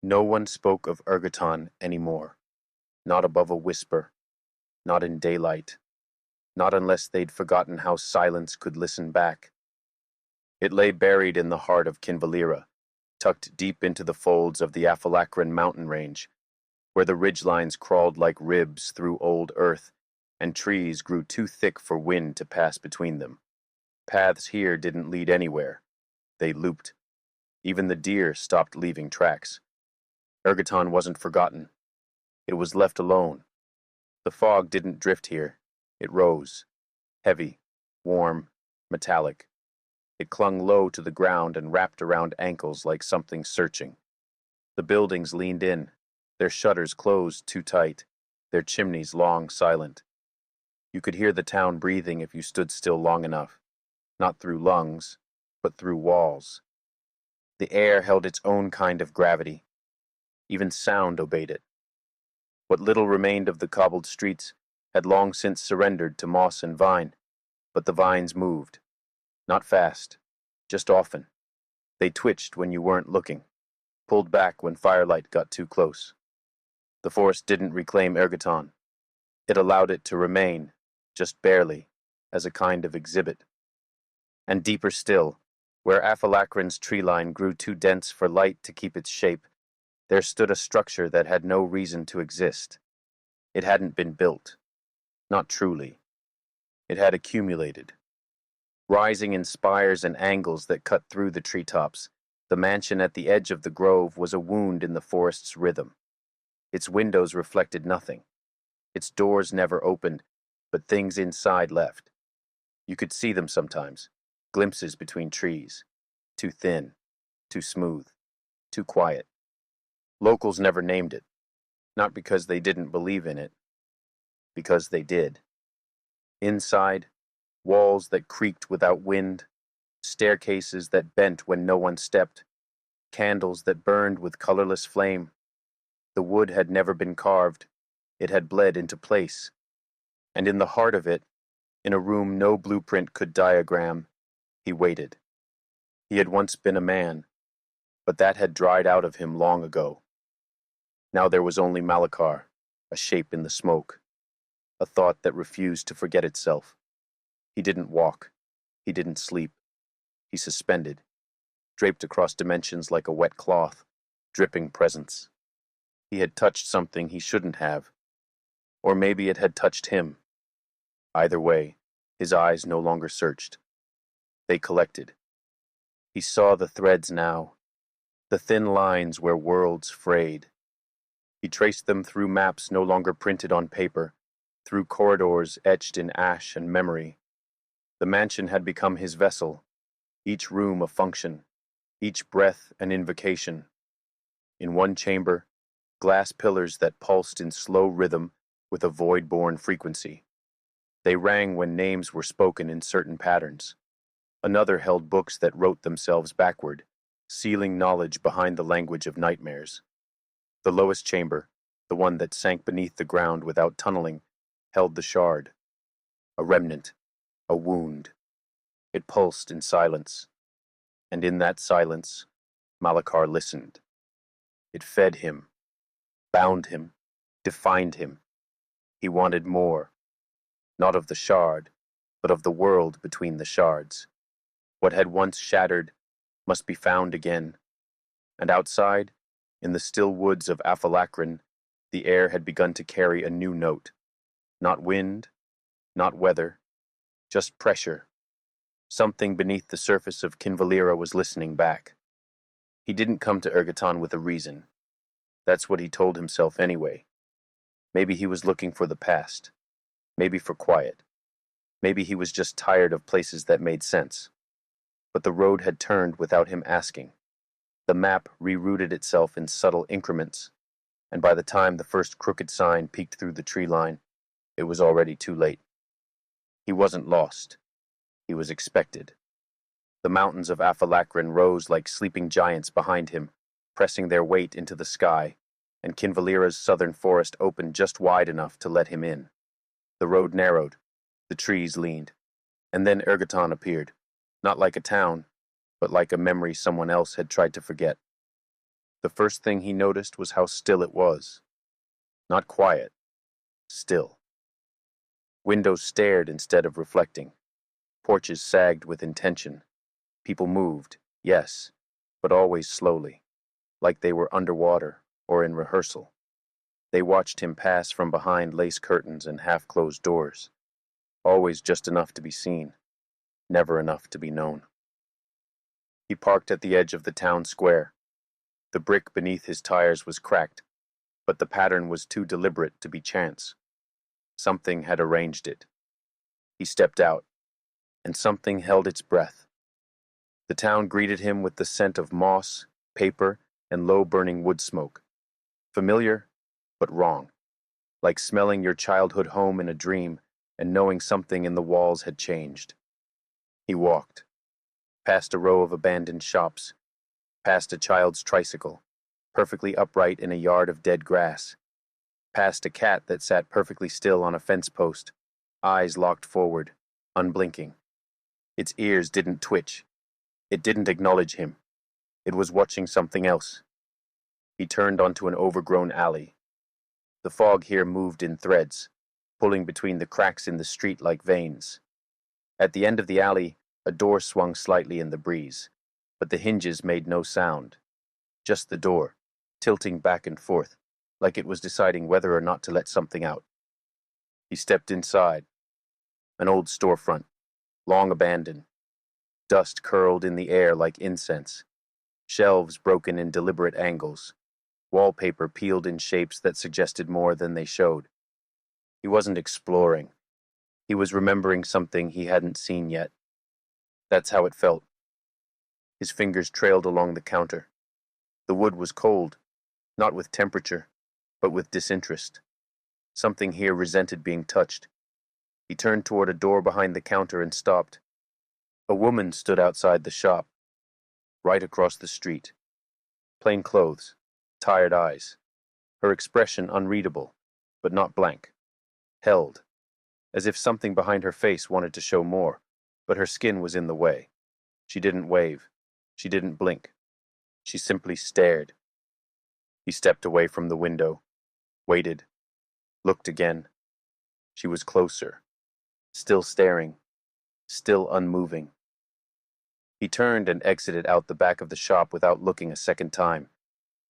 No one spoke of Ergoton anymore, not above a whisper, not in daylight, not unless they'd forgotten how silence could listen back. It lay buried in the heart of Kinvalira, tucked deep into the folds of the Aphalacran mountain range, where the ridgelines crawled like ribs through old earth, and trees grew too thick for wind to pass between them. Paths here didn't lead anywhere. They looped. Even the deer stopped leaving tracks. Ergoton wasn't forgotten. It was left alone. The fog didn't drift here. It rose, heavy, warm, metallic. It clung low to the ground and wrapped around ankles like something searching. The buildings leaned in, their shutters closed too tight, their chimneys long silent. You could hear the town breathing if you stood still long enough, not through lungs, but through walls. The air held its own kind of gravity. Even sound obeyed it. What little remained of the cobbled streets had long since surrendered to moss and vine, but the vines moved. Not fast, just often. They twitched when you weren't looking, pulled back when firelight got too close. The forest didn't reclaim Ergoton. It allowed it to remain, just barely, as a kind of exhibit. And deeper still, where Aphalacran's tree line grew too dense for light to keep its shape, there stood a structure that had no reason to exist. It hadn't been built. Not truly. It had accumulated. Rising in spires and angles that cut through the treetops, the mansion at the edge of the grove was a wound in the forest's rhythm. Its windows reflected nothing. Its doors never opened, but things inside left. You could see them sometimes, glimpses between trees. Too thin, too smooth, too quiet. Locals never named it, not because they didn't believe in it, because they did. Inside, walls that creaked without wind, staircases that bent when no one stepped, candles that burned with colorless flame. The wood had never been carved, it had bled into place. And in the heart of it, in a room no blueprint could diagram, he waited. He had once been a man, but that had dried out of him long ago. Now there was only Malachar, a shape in the smoke, a thought that refused to forget itself. He didn't walk. He didn't sleep. He suspended, draped across dimensions like a wet cloth, dripping presence. He had touched something he shouldn't have. Or maybe it had touched him. Either way, his eyes no longer searched. They collected. He saw the threads now, the thin lines where worlds frayed. He traced them through maps no longer printed on paper, through corridors etched in ash and memory. The mansion had become his vessel, each room a function, each breath an invocation. In one chamber, glass pillars that pulsed in slow rhythm with a void-born frequency. They rang when names were spoken in certain patterns. Another held books that wrote themselves backward, sealing knowledge behind the language of nightmares. The lowest chamber, the one that sank beneath the ground without tunneling, held the shard. A remnant, a wound. It pulsed in silence. And in that silence, Malachar listened. It fed him, bound him, defined him. He wanted more, not of the shard, but of the world between the shards. What had once shattered must be found again. And outside, in the still woods of Aphalacran, the air had begun to carry a new note. Not wind, not weather, just pressure. Something beneath the surface of Kinvalira was listening back. He didn't come to Ergoton with a reason. That's what he told himself anyway. Maybe he was looking for the past. Maybe for quiet. Maybe he was just tired of places that made sense. But the road had turned without him asking. The map rerouted itself in subtle increments, and by the time the first crooked sign peeked through the tree line, it was already too late. He wasn't lost. He was expected. The mountains of Aphalacran rose like sleeping giants behind him, pressing their weight into the sky, and Kinvalira's southern forest opened just wide enough to let him in. The road narrowed, the trees leaned, and then Ergoton appeared, not like a town, but like a memory someone else had tried to forget. The first thing he noticed was how still it was. Not quiet, still. Windows stared instead of reflecting. Porches sagged with intention. People moved, yes, but always slowly, like they were underwater or in rehearsal. They watched him pass from behind lace curtains and half-closed doors, always just enough to be seen, never enough to be known. He parked at the edge of the town square. The brick beneath his tires was cracked, but the pattern was too deliberate to be chance. Something had arranged it. He stepped out, and something held its breath. The town greeted him with the scent of moss, paper, and low-burning wood smoke. Familiar, but wrong. Like smelling your childhood home in a dream and knowing something in the walls had changed. He walked, past a row of abandoned shops, past a child's tricycle, perfectly upright in a yard of dead grass, past a cat that sat perfectly still on a fence post, eyes locked forward, unblinking. Its ears didn't twitch. It didn't acknowledge him. It was watching something else. He turned onto an overgrown alley. The fog here moved in threads, pulling between the cracks in the street like veins. At the end of the alley, a door swung slightly in the breeze, but the hinges made no sound. Just the door, tilting back and forth, like it was deciding whether or not to let something out. He stepped inside. An old storefront, long abandoned. Dust curled in the air like incense. Shelves broken in deliberate angles. Wallpaper peeled in shapes that suggested more than they showed. He wasn't exploring. He was remembering something he hadn't seen yet. That's how it felt. His fingers trailed along the counter. The wood was cold, not with temperature, but with disinterest. Something here resented being touched. He turned toward a door behind the counter and stopped. A woman stood outside the shop, right across the street. Plain clothes, tired eyes. Her expression unreadable, but not blank. Held, as if something behind her face wanted to show more, but her skin was in the way. She didn't wave. She didn't blink. She simply stared. He stepped away from the window, waited, looked again. She was closer, still staring, still unmoving. He turned and exited out the back of the shop without looking a second time.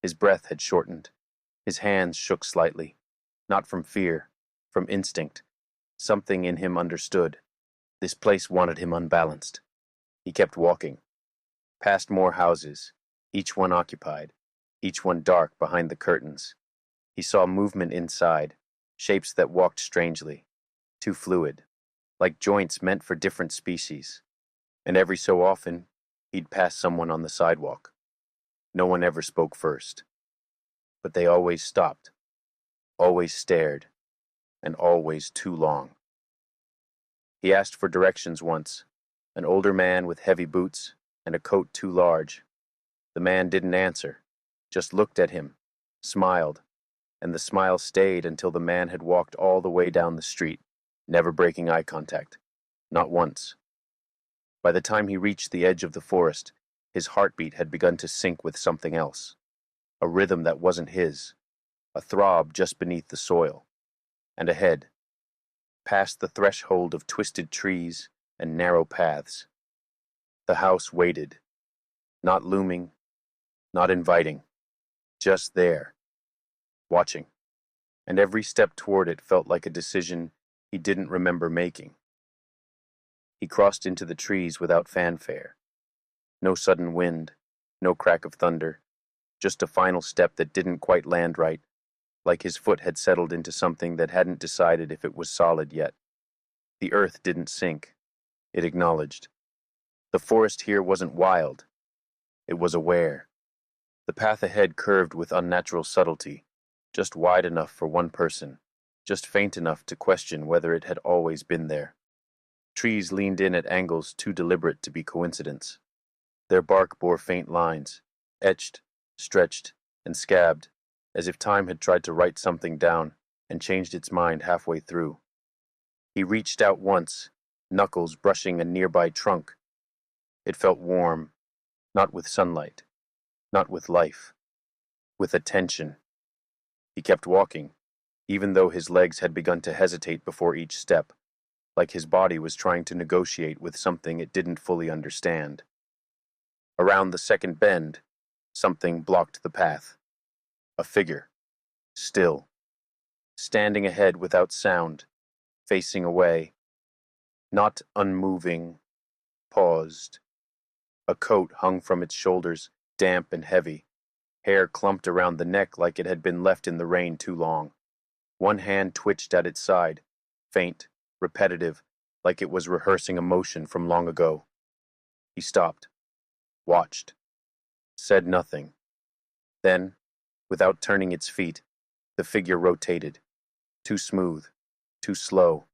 His breath had shortened. His hands shook slightly, not from fear, from instinct. Something in him understood. This place wanted him unbalanced. He kept walking, past more houses, each one occupied, each one dark behind the curtains. He saw movement inside, shapes that walked strangely, too fluid, like joints meant for different species. And every so often, he'd pass someone on the sidewalk. No one ever spoke first. But they always stopped, always stared, and always too long. He asked for directions once, an older man with heavy boots and a coat too large. The man didn't answer, just looked at him, smiled, and the smile stayed until the man had walked all the way down the street, never breaking eye contact, not once. By the time he reached the edge of the forest, his heartbeat had begun to sync with something else, a rhythm that wasn't his, a throb just beneath the soil. And ahead, past the threshold of twisted trees and narrow paths, the house waited, not looming, not inviting, just there, watching. And every step toward it felt like a decision he didn't remember making. He crossed into the trees without fanfare. No sudden wind, no crack of thunder, just a final step that didn't quite land right, like his foot had settled into something that hadn't decided if it was solid yet. The earth didn't sink. It acknowledged. The forest here wasn't wild. It was aware. The path ahead curved with unnatural subtlety, just wide enough for one person, just faint enough to question whether it had always been there. Trees leaned in at angles too deliberate to be coincidence. Their bark bore faint lines, etched, stretched, and scabbed, as if time had tried to write something down and changed its mind halfway through. He reached out once, knuckles brushing a nearby trunk. It felt warm, not with sunlight, not with life, with attention. He kept walking, even though his legs had begun to hesitate before each step, like his body was trying to negotiate with something it didn't fully understand. Around the second bend, something blocked the path. A figure, still, standing ahead without sound, facing away, not unmoving, paused. A coat hung from its shoulders, damp and heavy, hair clumped around the neck like it had been left in the rain too long. One hand twitched at its side, faint, repetitive, like it was rehearsing a motion from long ago. He stopped, watched, said nothing. Then, without turning its feet, the figure rotated, too smooth, too slow,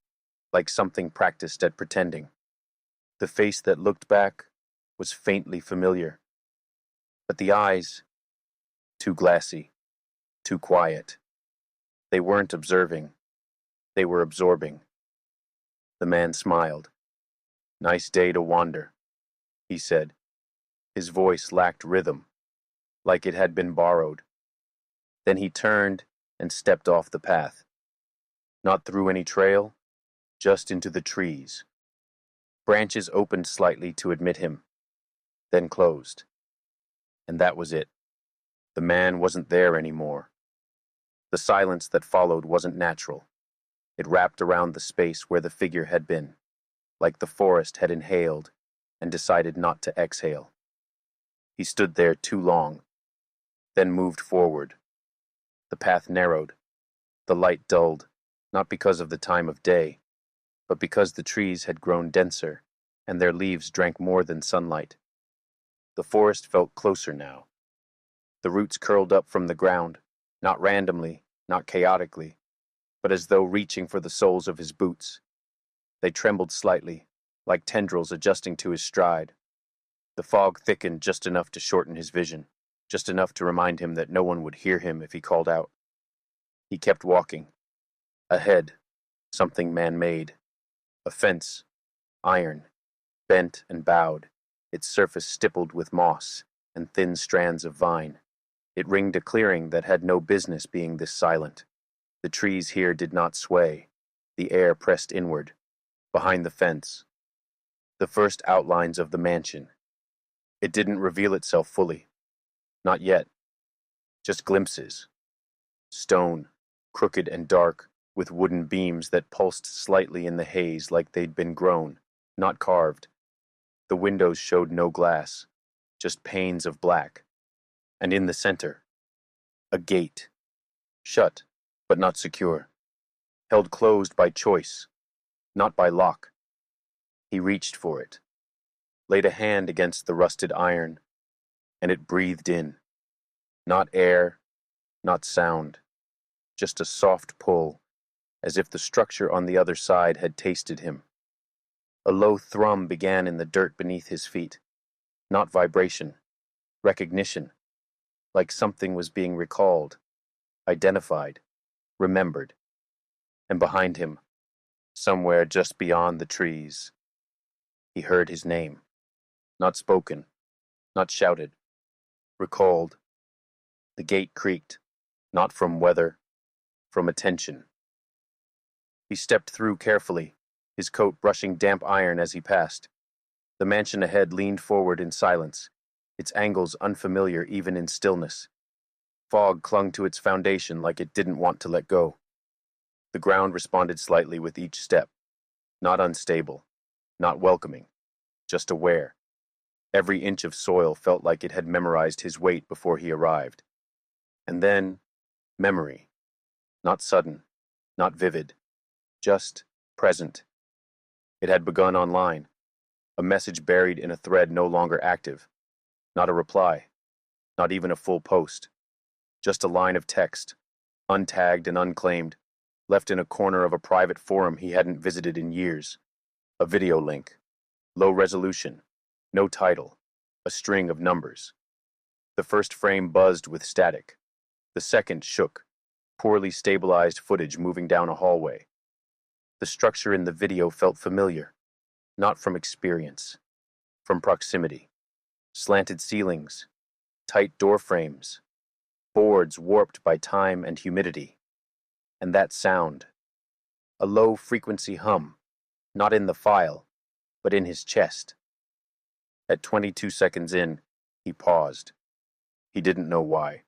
like something practiced at pretending. The face that looked back was faintly familiar, but the eyes, too glassy, too quiet. They weren't observing, they were absorbing. The man smiled. "Nice day to wander," he said. His voice lacked rhythm, like it had been borrowed. Then he turned and stepped off the path. Not through any trail, just into the trees. Branches opened slightly to admit him, then closed. And that was it. The man wasn't there anymore. The silence that followed wasn't natural. It wrapped around the space where the figure had been, like the forest had inhaled and decided not to exhale. He stood there too long, then moved forward. The path narrowed, the light dulled, not because of the time of day, but because the trees had grown denser and their leaves drank more than sunlight. The forest felt closer now. The roots curled up from the ground, not randomly, not chaotically, but as though reaching for the soles of his boots. They trembled slightly, like tendrils adjusting to his stride. The fog thickened just enough to shorten his vision, just enough to remind him that no one would hear him if he called out. He kept walking. Ahead, something man-made. A fence, iron, bent and bowed, its surface stippled with moss and thin strands of vine. It ringed a clearing that had no business being this silent. The trees here did not sway. The air pressed inward. Behind the fence, the first outlines of the mansion. It didn't reveal itself fully. Not yet. Just glimpses. Stone, crooked and dark, with wooden beams that pulsed slightly in the haze like they'd been grown, not carved. The windows showed no glass, just panes of black. And in the center, a gate. Shut, but not secure. Held closed by choice, not by lock. He reached for it, laid a hand against the rusted iron, and it breathed in. Not air, not sound, just a soft pull, as if the structure on the other side had tasted him. A low thrum began in the dirt beneath his feet. Not vibration, recognition, like something was being recalled, identified, remembered. And behind him, somewhere just beyond the trees, he heard his name. Not spoken, not shouted, recalled. The gate creaked, not from weather, from attention. He stepped through carefully, his coat brushing damp iron as he passed. The mansion ahead leaned forward in silence, its angles unfamiliar even in stillness. Fog clung to its foundation like it didn't want to let go. The ground responded slightly with each step, not unstable, not welcoming, just aware. Every inch of soil felt like it had memorized his weight before he arrived. And then, memory. Not sudden, not vivid, just present. It had begun online, a message buried in a thread no longer active. Not a reply, not even a full post. Just a line of text, untagged and unclaimed, left in a corner of a private forum he hadn't visited in years. A video link, low resolution, no title, a string of numbers. The first frame buzzed with static. The second shook, poorly stabilized footage moving down a hallway. The structure in the video felt familiar, not from experience, from proximity. Slanted ceilings, tight door frames, boards warped by time and humidity. And that sound, a low-frequency hum, not in the file, but in his chest. At 22 seconds in, he paused. He didn't know why.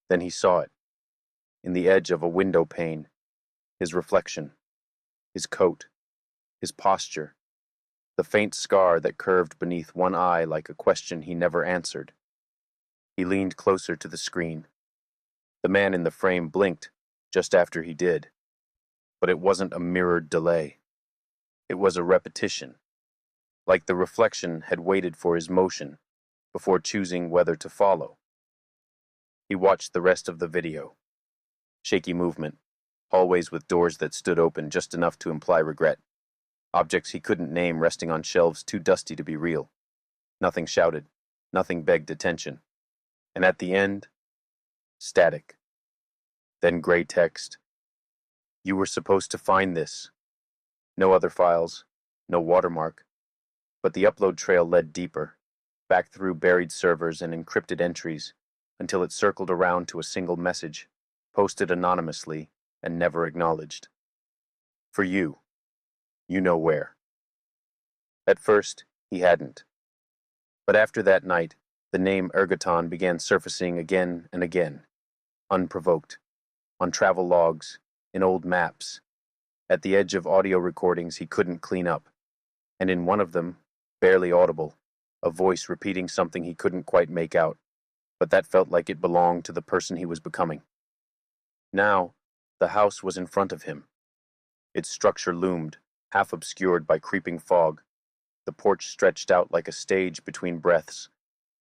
Then he saw it, in the edge of a window pane, his reflection, his coat, his posture, the faint scar that curved beneath one eye like a question he never answered. He leaned closer to the screen. The man in the frame blinked just after he did. But it wasn't a mirrored delay. It was a repetition, like the reflection had waited for his motion before choosing whether to follow. He watched the rest of the video. Shaky movement, hallways with doors that stood open just enough to imply regret, objects he couldn't name resting on shelves too dusty to be real. Nothing shouted, nothing begged attention. And at the end, static. Then gray text. You were supposed to find this. No other files, no watermark. But the upload trail led deeper, back through buried servers and encrypted entries, until it circled around to a single message, posted anonymously and never acknowledged. For you. You know where. At first, he hadn't. But after that night, the name Ergoton began surfacing again and again, unprovoked, on travel logs, in old maps, at the edge of audio recordings he couldn't clean up, and in one of them, barely audible, a voice repeating something he couldn't quite make out, but that felt like it belonged to the person he was becoming. Now, the house was in front of him. Its structure loomed, half obscured by creeping fog. The porch stretched out like a stage between breaths,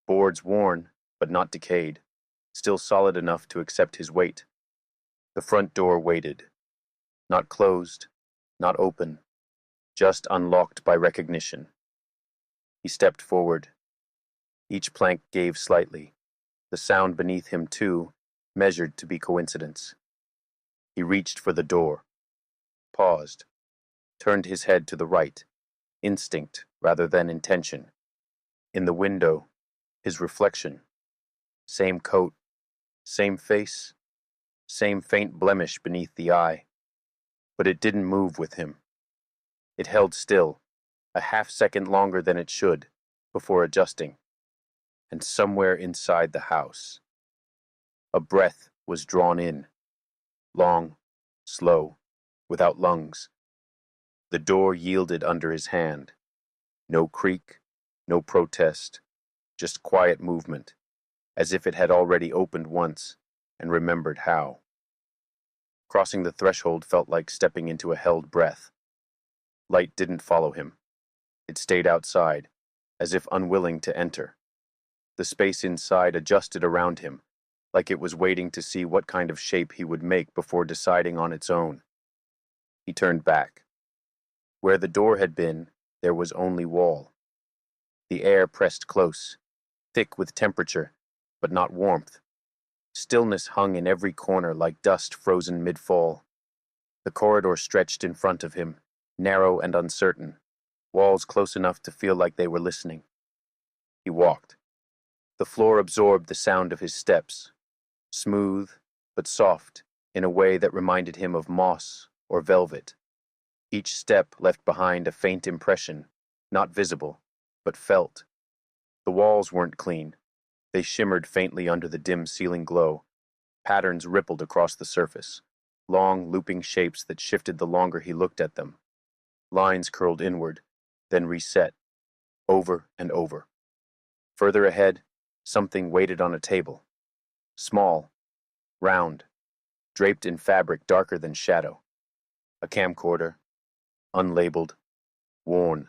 boards worn, but not decayed, still solid enough to accept his weight. The front door waited. Not closed, not open, just unlocked by recognition. He stepped forward. Each plank gave slightly. The sound beneath him, too, measured to be coincidence. He reached for the door, paused, turned his head to the right, instinct rather than intention. In the window, his reflection. Same coat, same face, same faint blemish beneath the eye. But it didn't move with him. It held still, a half-second longer than it should, before adjusting. And somewhere inside the house, a breath was drawn in, long, slow, without lungs. The door yielded under his hand. No creak, no protest, just quiet movement, as if it had already opened once and remembered how. Crossing the threshold felt like stepping into a held breath. Light didn't follow him. It stayed outside, as if unwilling to enter. The space inside adjusted around him, like it was waiting to see what kind of shape he would make before deciding on its own. He turned back. Where the door had been, there was only wall. The air pressed close, thick with temperature, but not warmth. Stillness hung in every corner like dust frozen mid-fall. The corridor stretched in front of him, narrow and uncertain, walls close enough to feel like they were listening. He walked. The floor absorbed the sound of his steps, smooth but soft in a way that reminded him of moss or velvet. Each step left behind a faint impression, not visible, but felt. The walls weren't clean. They shimmered faintly under the dim ceiling glow. Patterns rippled across the surface, long looping shapes that shifted the longer he looked at them. Lines curled inward, then reset, over and over. Further ahead, something waited on a table. Small, round, draped in fabric darker than shadow. A camcorder, unlabeled, worn.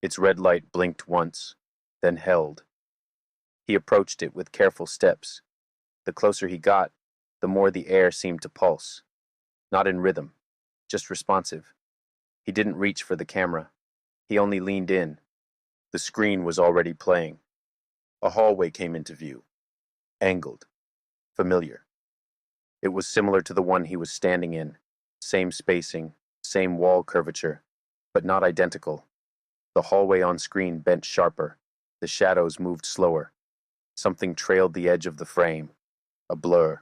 Its red light blinked once, then held. He approached it with careful steps. The closer he got, the more the air seemed to pulse. Not in rhythm, just responsive. He didn't reach for the camera. He only leaned in. The screen was already playing. A hallway came into view. Angled. Familiar. It was similar to the one he was standing in. Same spacing, same wall curvature, but not identical. The hallway on screen bent sharper. The shadows moved slower. Something trailed the edge of the frame. a blur,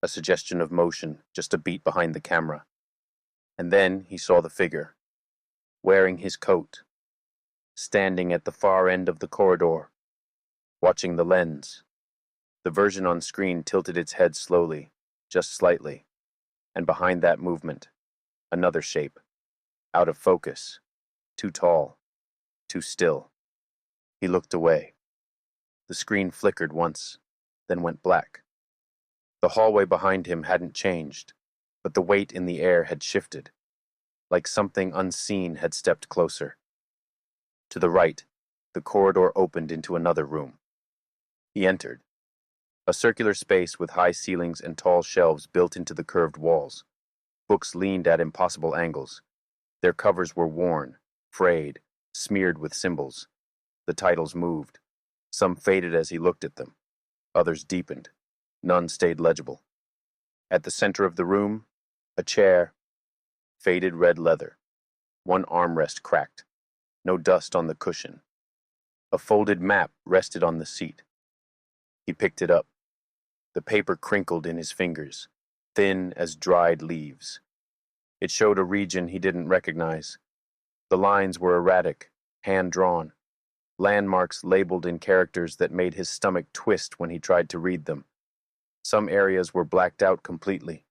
a suggestion of motion, just a beat behind the camera. And then he saw the figure, wearing his coat, standing at the far end of the corridor, watching the lens. The version on screen tilted its head slowly, just slightly, and behind that movement, another shape, out of focus, too tall, too still. He looked away. The screen flickered once, then went black. The hallway behind him hadn't changed, but the weight in the air had shifted, like something unseen had stepped closer. To the right, the corridor opened into another room. He entered. A circular space with high ceilings and tall shelves built into the curved walls. Books leaned at impossible angles. Their covers were worn, frayed, smeared with symbols. The titles moved. Some faded as he looked at them. Others deepened. None stayed legible. At the center of the room, a chair, faded red leather. One armrest cracked. No dust on the cushion. A folded map rested on the seat. He picked it up. The paper crinkled in his fingers, thin as dried leaves. It showed a region he didn't recognize. The lines were erratic, hand-drawn, landmarks labeled in characters that made his stomach twist when he tried to read them. Some areas were blacked out completely.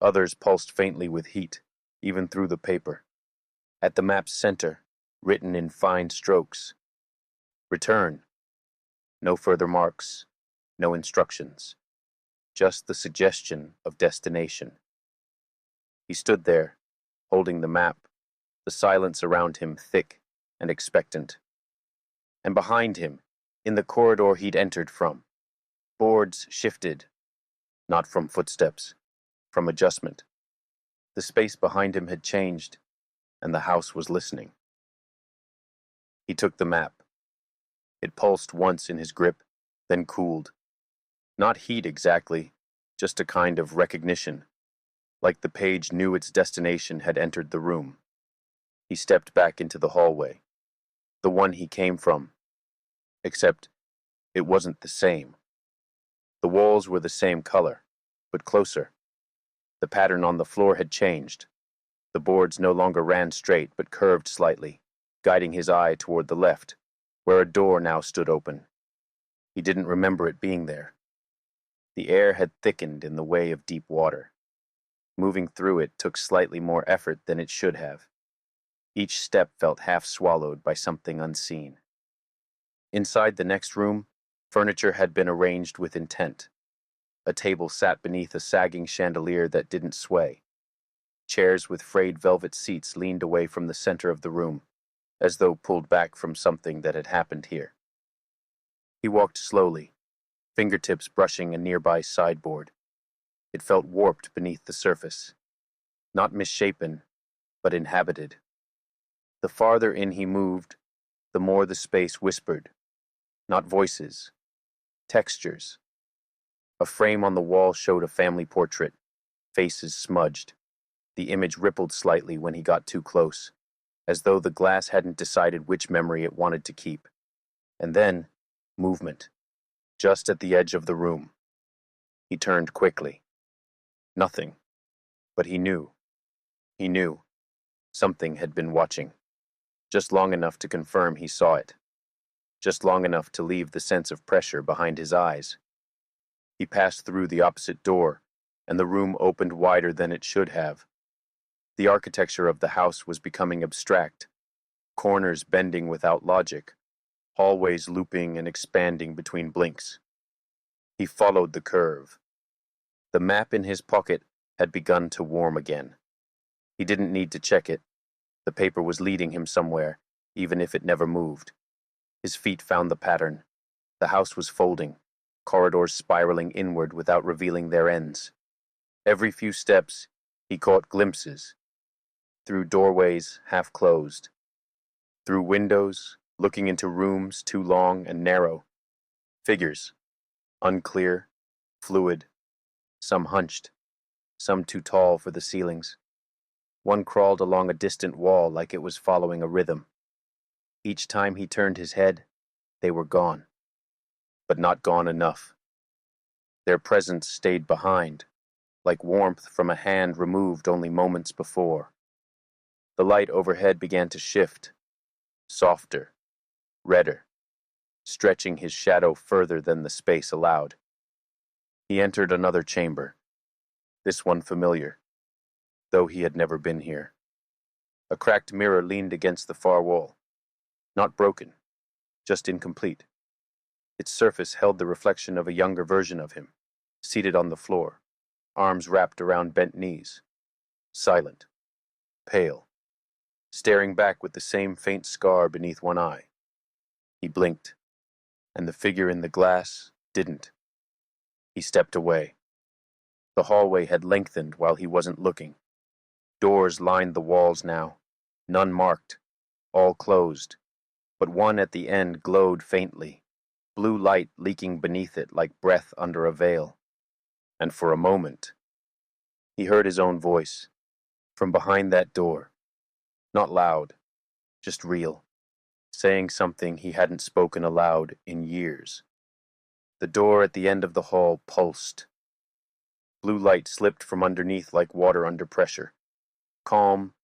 Others pulsed faintly with heat, even through the paper. At the map's center, written in fine strokes, "Return." No further marks, no instructions. Just the suggestion of destination. He stood there, holding the map, the silence around him thick and expectant. And behind him, in the corridor he'd entered from, boards shifted, not from footsteps, from adjustment. The space behind him had changed, and the house was listening. He took the map. It pulsed once in his grip, then cooled. Not heat exactly, just a kind of recognition, like the page knew its destination had entered the room. He stepped back into the hallway, the one he came from, except it wasn't the same. The walls were the same color, but closer. The pattern on the floor had changed. The boards no longer ran straight, but curved slightly, guiding his eye toward the left, where a door now stood open. He didn't remember it being there. The air had thickened in the way of deep water. Moving through it took slightly more effort than it should have. Each step felt half swallowed by something unseen. Inside the next room, furniture had been arranged with intent. A table sat beneath a sagging chandelier that didn't sway. Chairs with frayed velvet seats leaned away from the center of the room, as though pulled back from something that had happened here. He walked slowly, fingertips brushing a nearby sideboard. It felt warped beneath the surface. Not misshapen, but inhabited. The farther in he moved, the more the space whispered. Not voices, textures. A frame on the wall showed a family portrait, faces smudged. The image rippled slightly when he got too close, as though the glass hadn't decided which memory it wanted to keep. And then, movement, just at the edge of the room. He turned quickly. Nothing. But he knew. He knew. Something had been watching. Just long enough to confirm he saw it. Just long enough to leave the sense of pressure behind his eyes. He passed through the opposite door, and the room opened wider than it should have. The architecture of the house was becoming abstract, corners bending without logic, hallways looping and expanding between blinks. He followed the curve. The map in his pocket had begun to warm again. He didn't need to check it. The paper was leading him somewhere, even if it never moved. His feet found the pattern. The house was folding, corridors spiraling inward without revealing their ends. Every few steps, he caught glimpses. Through doorways half closed. Through windows, looking into rooms too long and narrow. Figures, unclear, fluid, some hunched, some too tall for the ceilings. One crawled along a distant wall like it was following a rhythm. Each time he turned his head, they were gone. But not gone enough. Their presence stayed behind, like warmth from a hand removed only moments before. The light overhead began to shift, softer, redder, stretching his shadow further than the space allowed. He entered another chamber, this one familiar, though he had never been here. A cracked mirror leaned against the far wall, not broken, just incomplete. Its surface held the reflection of a younger version of him, seated on the floor, arms wrapped around bent knees, silent, pale, staring back with the same faint scar beneath one eye. He blinked, and the figure in the glass didn't. He stepped away. The hallway had lengthened while he wasn't looking. Doors lined the walls now, none marked, all closed, but one at the end glowed faintly, blue light leaking beneath it like breath under a veil. And for a moment, he heard his own voice, from behind that door, not loud, just real, saying something he hadn't spoken aloud in years. The door at the end of the hall pulsed. Blue light slipped from underneath like water under pressure, calm,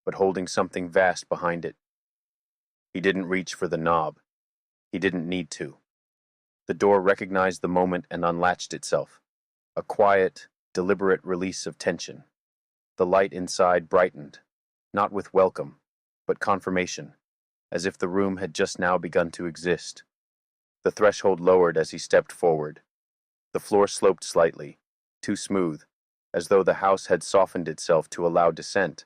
but holding something vast behind it. He didn't reach for the knob. He didn't need to. The door recognized the moment and unlatched itself, a quiet, deliberate release of tension. The light inside brightened, not with welcome, but confirmation, as if the room had just now begun to exist. The threshold lowered as he stepped forward. The floor sloped slightly, too smooth, as though the house had softened itself to allow descent.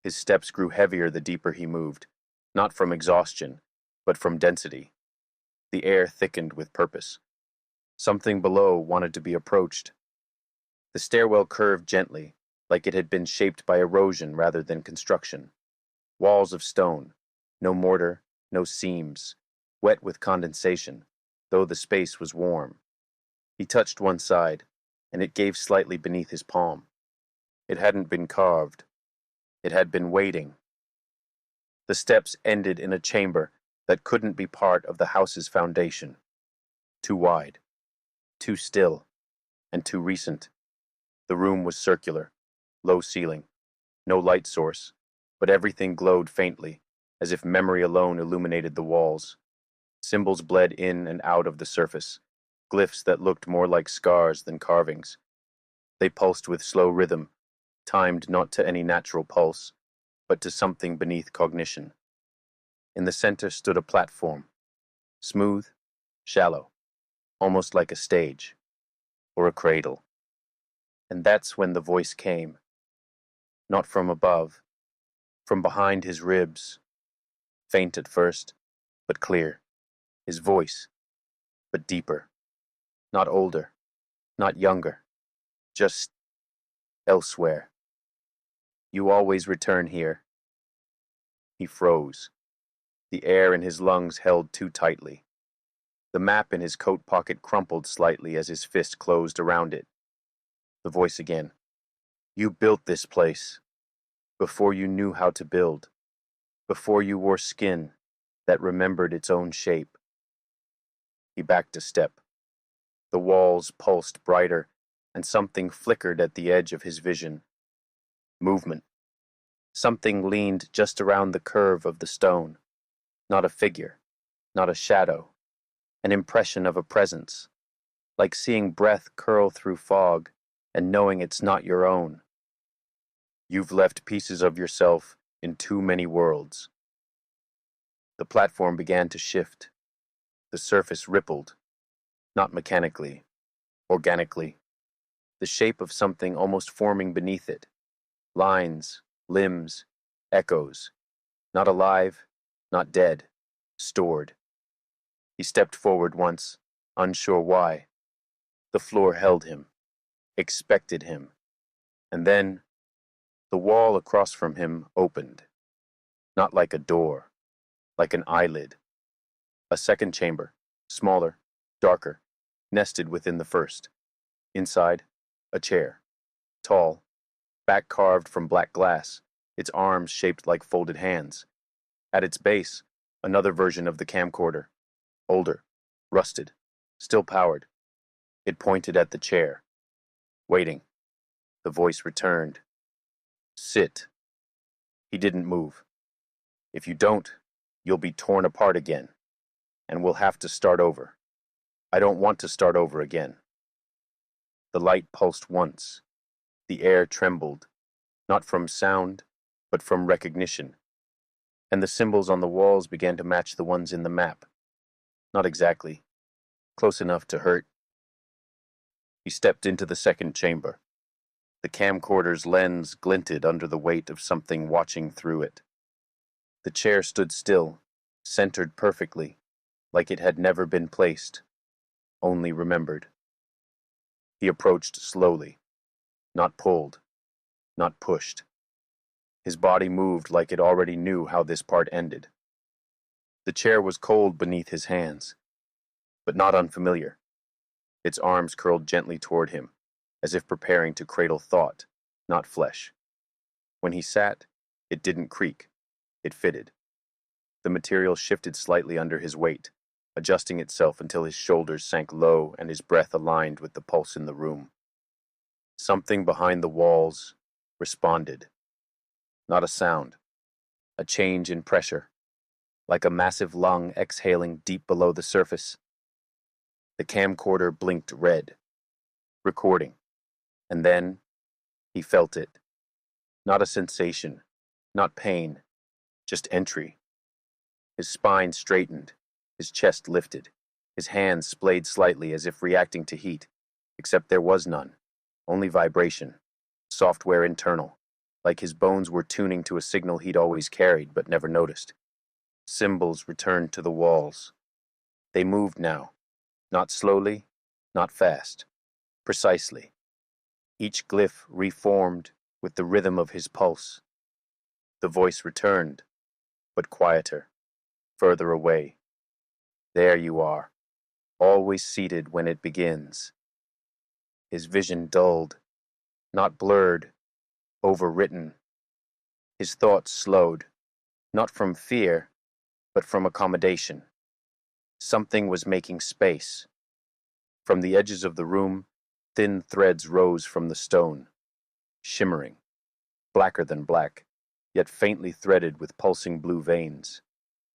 His steps grew heavier the deeper he moved, not from exhaustion, but from density. The air thickened with purpose. Something below wanted to be approached. The stairwell curved gently, like it had been shaped by erosion rather than construction. Walls of stone, no mortar, no seams, wet with condensation, though the space was warm. He touched one side, and it gave slightly beneath his palm. It hadn't been carved. It had been waiting. The steps ended in a chamber that couldn't be part of the house's foundation. Too wide, too still, and too recent. The room was circular, low ceiling, no light source, but everything glowed faintly, as if memory alone illuminated the walls. Symbols bled in and out of the surface, glyphs that looked more like scars than carvings. They pulsed with slow rhythm, timed not to any natural pulse, but to something beneath cognition. In the center stood a platform, smooth, shallow, almost like a stage, or a cradle. And that's when the voice came. Not from above, from behind his ribs, faint at first, but clear. His voice, but deeper. Not older, not younger, just elsewhere. You always return here. He froze. The air in his lungs held too tightly. The map in his coat pocket crumpled slightly as his fist closed around it. The voice again. You built this place. Before you knew how to build. Before you wore skin that remembered its own shape. He backed a step. The walls pulsed brighter, and something flickered at the edge of his vision. Movement. Something leaned just around the curve of the stone. Not a figure, not a shadow. An impression of a presence. Like seeing breath curl through fog and knowing it's not your own. You've left pieces of yourself in too many worlds. The platform began to shift. The surface rippled, not mechanically, organically. The shape of something almost forming beneath it. Lines, limbs, echoes. Not alive, not dead, stored. He stepped forward once, unsure why. The floor held him, expected him. And then, the wall across from him opened. Not like a door, like an eyelid. A second chamber, smaller, darker, nested within the first. Inside, a chair. Tall, back carved from black glass, its arms shaped like folded hands. At its base, another version of the camcorder. Older, rusted, still powered. It pointed at the chair. Waiting. The voice returned. Sit. He didn't move. If you don't, you'll be torn apart again, and we'll have to start over. I don't want to start over again. The light pulsed once. The air trembled, not from sound, but from recognition. And the symbols on the walls began to match the ones in the map. Not exactly. Close enough to hurt. He stepped into the second chamber. The camcorder's lens glinted under the weight of something watching through it. The chair stood still, centered perfectly, like it had never been placed, only remembered. He approached slowly, not pulled, not pushed. His body moved like it already knew how this part ended. The chair was cold beneath his hands, but not unfamiliar. Its arms curled gently toward him, as if preparing to cradle thought, not flesh. When he sat, it didn't creak. It fitted. The material shifted slightly under his weight, adjusting itself until his shoulders sank low and his breath aligned with the pulse in the room. Something behind the walls responded. Not a sound. A change in pressure, like a massive lung exhaling deep below the surface. The camcorder blinked red, recording, and then he felt it. Not a sensation, not pain, just entry. His spine straightened, his chest lifted, his hands splayed slightly as if reacting to heat, except there was none, only vibration, software internal, like his bones were tuning to a signal he'd always carried but never noticed. Symbols returned to the walls. They moved now, not slowly, not fast, precisely. Each glyph reformed with the rhythm of his pulse. The voice returned, but quieter, further away. There you are, always seated when it begins. His vision dulled, not blurred, overwritten. His thoughts slowed, not from fear, but from accommodation. Something was making space. From the edges of the room, thin threads rose from the stone, shimmering, blacker than black, yet faintly threaded with pulsing blue veins,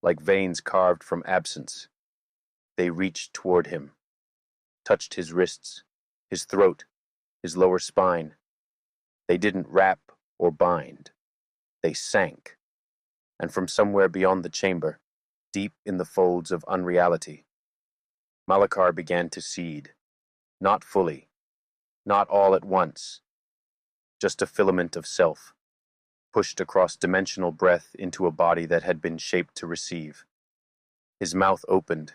like veins carved from absence. They reached toward him, touched his wrists, his throat, his lower spine. They didn't wrap or bind. They sank. And from somewhere beyond the chamber, deep in the folds of unreality, Malakar began to seed, not fully, not all at once, just a filament of self, pushed across dimensional breath into a body that had been shaped to receive. His mouth opened,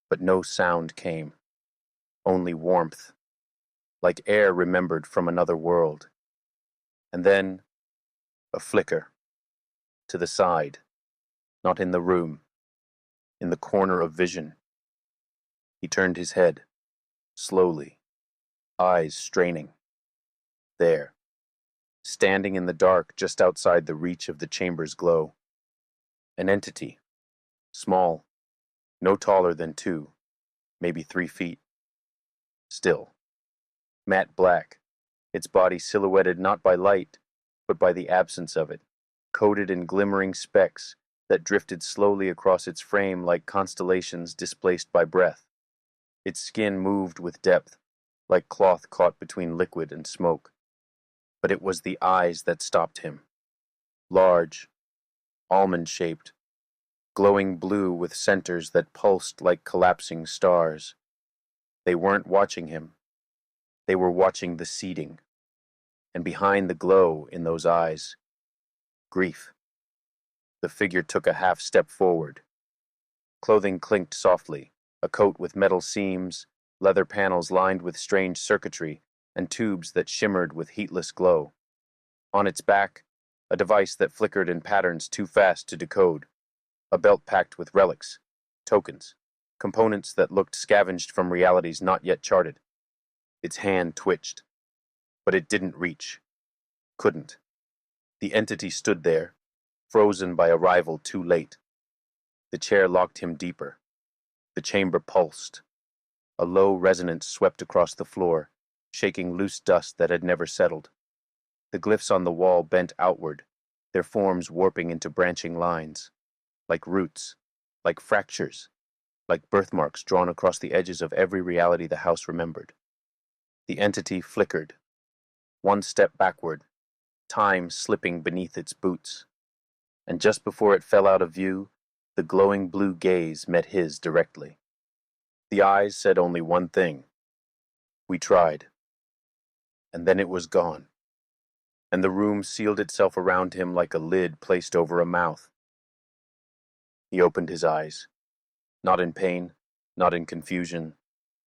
but no sound came, only warmth, like air remembered from another world. And then, a flicker, to the side, not in the room, in the corner of vision. He turned his head, slowly, eyes straining. There, standing in the dark just outside the reach of the chamber's glow. An entity, small, no taller than 2, maybe 3 feet. Still, matte black, its body silhouetted not by light, but by the absence of it, coated in glimmering specks that drifted slowly across its frame like constellations displaced by breath. Its skin moved with depth, like cloth caught between liquid and smoke. But it was the eyes that stopped him. Large, almond-shaped, glowing blue with centers that pulsed like collapsing stars. They weren't watching him. They were watching the seeding. And behind the glow in those eyes, grief. The figure took a half step forward. Clothing clinked softly, a coat with metal seams, leather panels lined with strange circuitry, and tubes that shimmered with heatless glow. On its back, a device that flickered in patterns too fast to decode. A belt packed with relics, tokens, components that looked scavenged from realities not yet charted. Its hand twitched, but it didn't reach. Couldn't. The entity stood there, frozen by arrival too late. The chair locked him deeper. The chamber pulsed. A low resonance swept across the floor, shaking loose dust that had never settled. The glyphs on the wall bent outward, their forms warping into branching lines, like roots, like fractures, like birthmarks drawn across the edges of every reality the house remembered. The entity flickered, one step backward, time slipping beneath its boots. And just before it fell out of view, the glowing blue gaze met his directly. The eyes said only one thing: "We tried." And then it was gone, and the room sealed itself around him like a lid placed over a mouth. He opened his eyes, not in pain, not in confusion,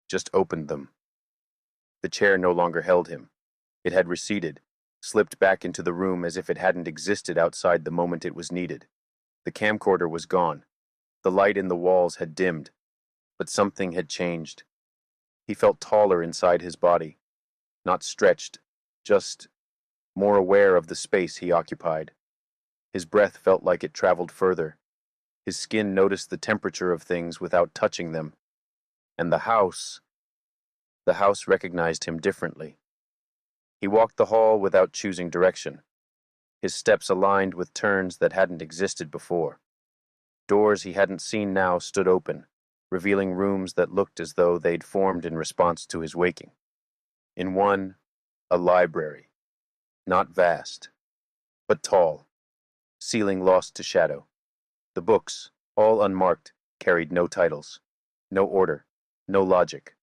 just opened them. The chair no longer held him. It had receded, slipped back into the room as if it hadn't existed outside the moment it was needed. The camcorder was gone. The light in the walls had dimmed, but something had changed. He felt taller inside his body, not stretched, just more aware of the space he occupied. His breath felt like it traveled further. His skin noticed the temperature of things without touching them. And the house recognized him differently. He walked the hall without choosing direction. His steps aligned with turns that hadn't existed before. Doors he hadn't seen now stood open, revealing rooms that looked as though they'd formed in response to his waking. In one, a library, not vast, but tall, ceiling lost to shadow. The books, all unmarked, carried no titles, no order, no logic.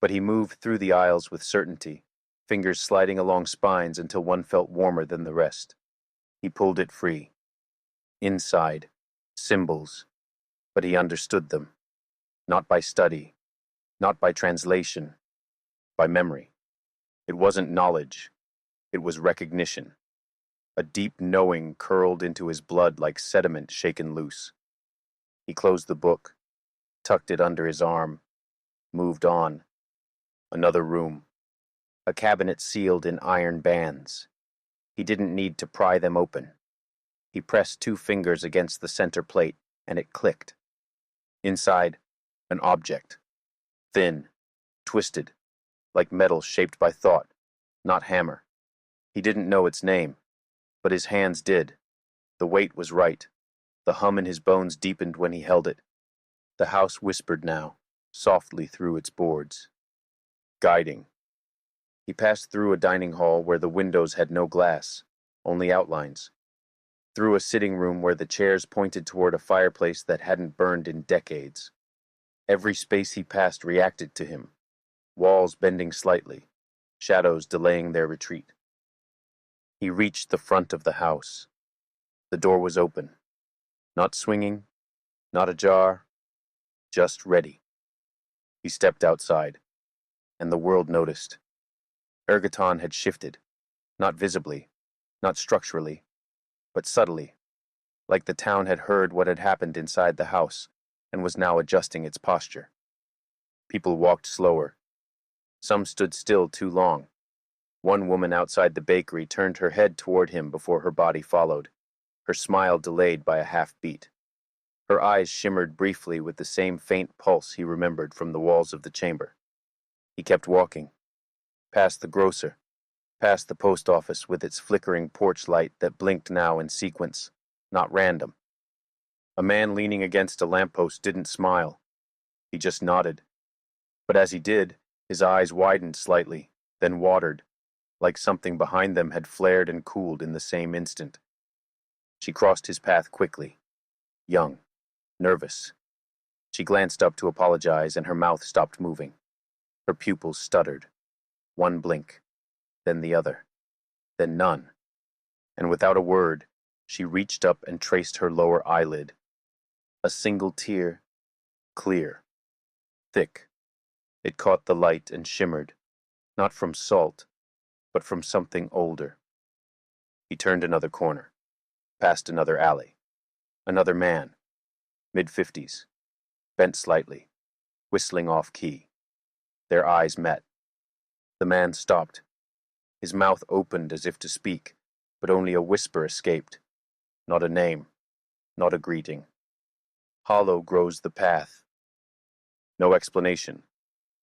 But he moved through the aisles with certainty, fingers sliding along spines until one felt warmer than the rest. He pulled it free. Inside, symbols, but he understood them, not by study, not by translation, by memory. It wasn't knowledge, it was recognition. A deep knowing curled into his blood like sediment shaken loose. He closed the book, tucked it under his arm, moved on. Another room. A cabinet sealed in iron bands. He didn't need to pry them open. He pressed 2 fingers against the center plate, and it clicked. Inside, an object. Thin, twisted, like metal shaped by thought, not hammer. He didn't know its name, but his hands did. The weight was right. The hum in his bones deepened when he held it. The house whispered now, softly through its boards. Guiding. He passed through a dining hall where the windows had no glass, only outlines. Through a sitting room where the chairs pointed toward a fireplace that hadn't burned in decades. Every space he passed reacted to him, walls bending slightly, shadows delaying their retreat. He reached the front of the house. The door was open, not swinging, not ajar, just ready. He stepped outside, and the world noticed. Ergoton had shifted, not visibly, not structurally, but subtly, like the town had heard what had happened inside the house and was now adjusting its posture. People walked slower. Some stood still too long. One woman outside the bakery turned her head toward him before her body followed, her smile delayed by a half-beat. Her eyes shimmered briefly with the same faint pulse he remembered from the walls of the chamber. He kept walking, past the grocer, past the post office with its flickering porch light that blinked now in sequence, not random. A man leaning against a lamppost didn't smile. He just nodded. But as he did, his eyes widened slightly, then watered, like something behind them had flared and cooled in the same instant. She crossed his path quickly, young, nervous. She glanced up to apologize, and her mouth stopped moving. Her pupils stuttered. One blink, then the other, then none. And without a word, she reached up and traced her lower eyelid. A single tear, clear, thick. It caught the light and shimmered, not from salt, but from something older. He turned another corner, past another alley. Another man, mid-50s, bent slightly, whistling off-key. Their eyes met. The man stopped. His mouth opened as if to speak, but only a whisper escaped. Not a name, not a greeting. Hollow grows the path. No explanation,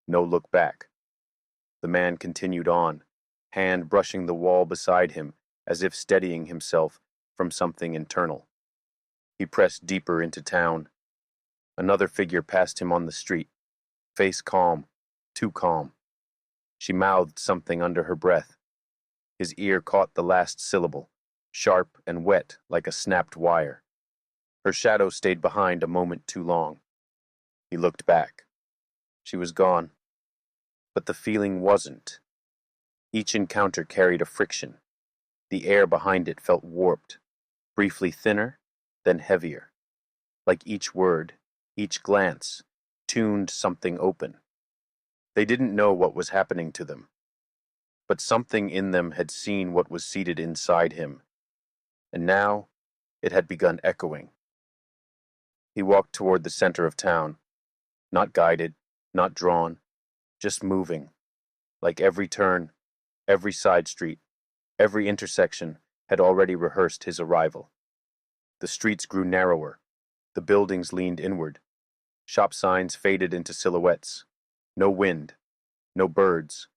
No look back. The man continued on, hand brushing the wall beside him as if steadying himself from something internal. He pressed deeper into town. Another figure passed him on the street, face calm, too calm. She mouthed something under her breath. His ear caught the last syllable, sharp and wet like a snapped wire. Her shadow stayed behind a moment too long. He looked back. She was gone. But the feeling wasn't. Each encounter carried a friction. The air behind it felt warped, briefly thinner, then heavier. Like each word, each glance, tuned something open. They didn't know what was happening to them, but something in them had seen what was seated inside him, and now it had begun echoing. He walked toward the center of town, not guided, not drawn, just moving, like every turn, every side street, every intersection had already rehearsed his arrival. The streets grew narrower, the buildings leaned inward, shop signs faded into silhouettes. No wind, no birds,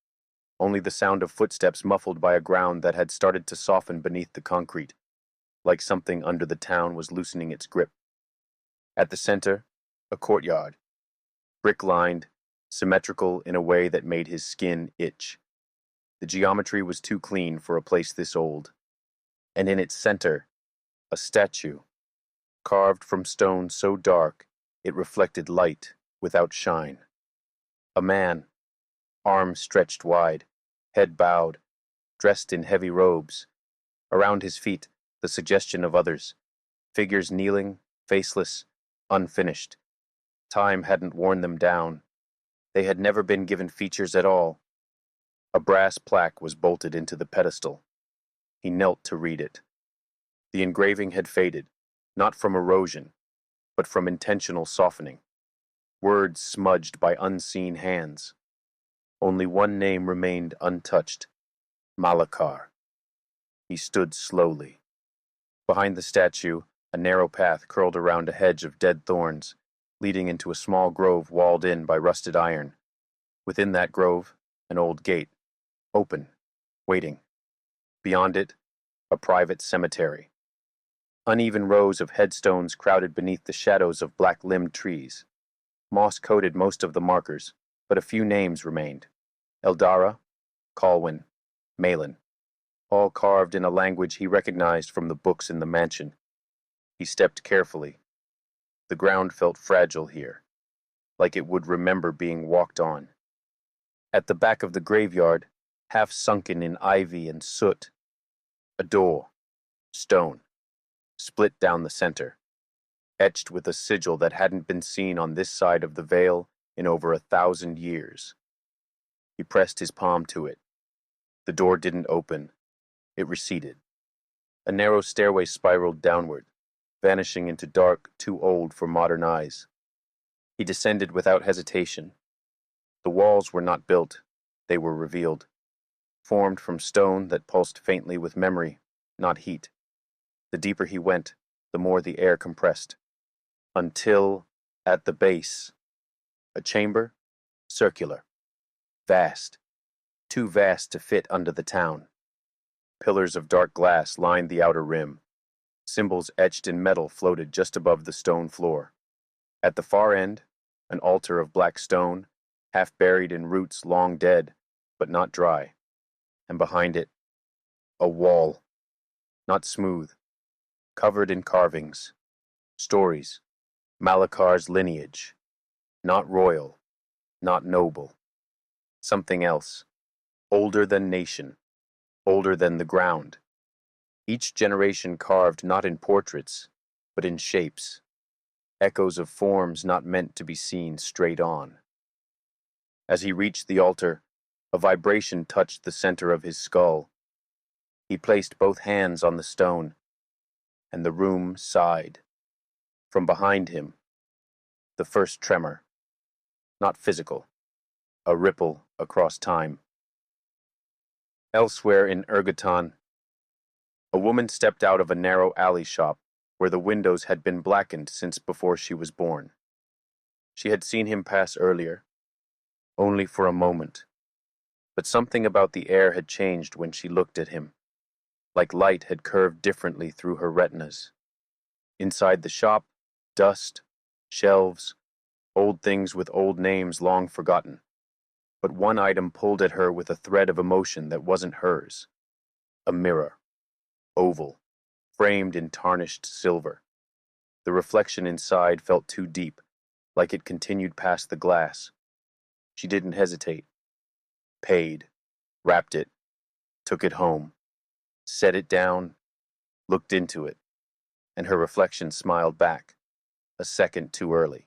only the sound of footsteps muffled by a ground that had started to soften beneath the concrete, like something under the town was loosening its grip. At the center, a courtyard, brick-lined, symmetrical in a way that made his skin itch. The geometry was too clean for a place this old, and in its center, a statue, carved from stone so dark it reflected light without shine. A man, arms stretched wide, head bowed, dressed in heavy robes. Around his feet, the suggestion of others, figures kneeling, faceless, unfinished. Time hadn't worn them down. They had never been given features at all. A brass plaque was bolted into the pedestal. He knelt to read it. The engraving had faded, not from erosion, but from intentional softening. Words smudged by unseen hands. Only one name remained untouched: Malakar. He stood slowly. Behind the statue, a narrow path curled around a hedge of dead thorns, leading into a small grove walled in by rusted iron. Within that grove, an old gate, open, waiting. Beyond it, a private cemetery. Uneven rows of headstones crowded beneath the shadows of black-limbed trees. Moss coated most of the markers, but a few names remained. Eldara, Colwyn, Malin, all carved in a language he recognized from the books in the mansion. He stepped carefully. The ground felt fragile here, like it would remember being walked on. At the back of the graveyard, half sunken in ivy and soot, a door, stone, split down the center, etched with a sigil that hadn't been seen on this side of the veil in over 1,000 years. He pressed his palm to it. The door didn't open. It receded. A narrow stairway spiraled downward, vanishing into dark too old for modern eyes. He descended without hesitation. The walls were not built, they were revealed, formed from stone that pulsed faintly with memory, not heat. The deeper he went, the more the air compressed. Until, at the base, a chamber, circular, vast, too vast to fit under the town. Pillars of dark glass lined the outer rim. Symbols etched in metal floated just above the stone floor. At the far end, an altar of black stone, half buried in roots long dead, but not dry. And behind it, a wall, not smooth, covered in carvings, stories, Malakar's lineage, not royal, not noble, something else, older than nation, older than the ground. Each generation carved not in portraits, but in shapes, echoes of forms not meant to be seen straight on. As he reached the altar, a vibration touched the center of his skull. He placed both hands on the stone, and the room sighed. From behind him, the first tremor, not physical, a ripple across time. Elsewhere in Ergoton, a woman stepped out of a narrow alley shop where the windows had been blackened since before she was born. She had seen him pass earlier, only for a moment. But something about the air had changed when she looked at him, like light had curved differently through her retinas. Inside the shop, dust, shelves, old things with old names long forgotten. But one item pulled at her with a thread of emotion that wasn't hers. A mirror, oval, framed in tarnished silver. The reflection inside felt too deep, like it continued past the glass. She didn't hesitate. Paid, wrapped it, took it home, set it down, looked into it, and her reflection smiled back, a second too early.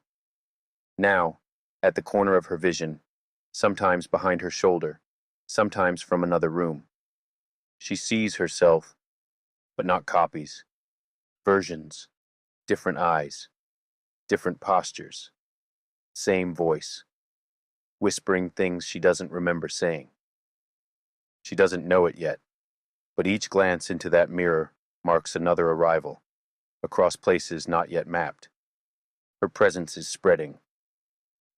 Now, at the corner of her vision, sometimes behind her shoulder, sometimes from another room, she sees herself, but not copies, versions, different eyes, different postures, same voice, whispering things she doesn't remember saying. She doesn't know it yet, but each glance into that mirror marks another arrival, across places not yet mapped. Her presence is spreading,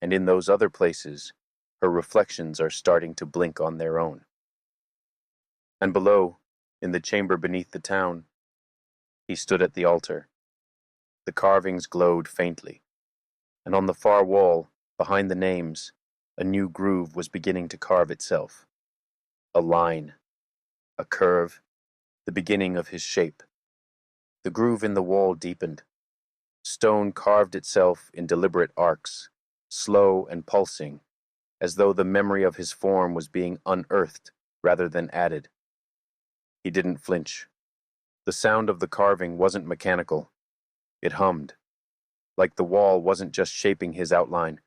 and in those other places, her reflections are starting to blink on their own. And below, in the chamber beneath the town, he stood at the altar. The carvings glowed faintly, and on the far wall, behind the names, a new groove was beginning to carve itself. A line, a curve, the beginning of his shape. The groove in the wall deepened. Stone carved itself in deliberate arcs, slow and pulsing, as though the memory of his form was being unearthed rather than added. He didn't flinch. The sound of the carving wasn't mechanical. It hummed, like the wall wasn't just shaping his outline,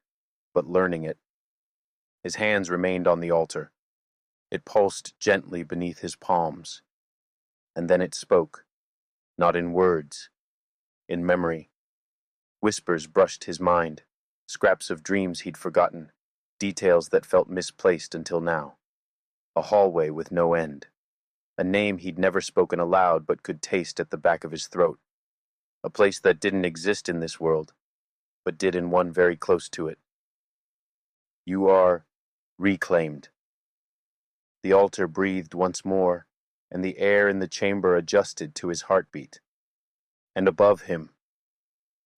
but learning it. His hands remained on the altar. It pulsed gently beneath his palms. And then it spoke, not in words, in memory. Whispers brushed his mind, scraps of dreams he'd forgotten, details that felt misplaced until now. A hallway with no end. A name he'd never spoken aloud but could taste at the back of his throat. A place that didn't exist in this world, but did in one very close to it. You are reclaimed. The altar breathed once more, and the air in the chamber adjusted to his heartbeat. And above him,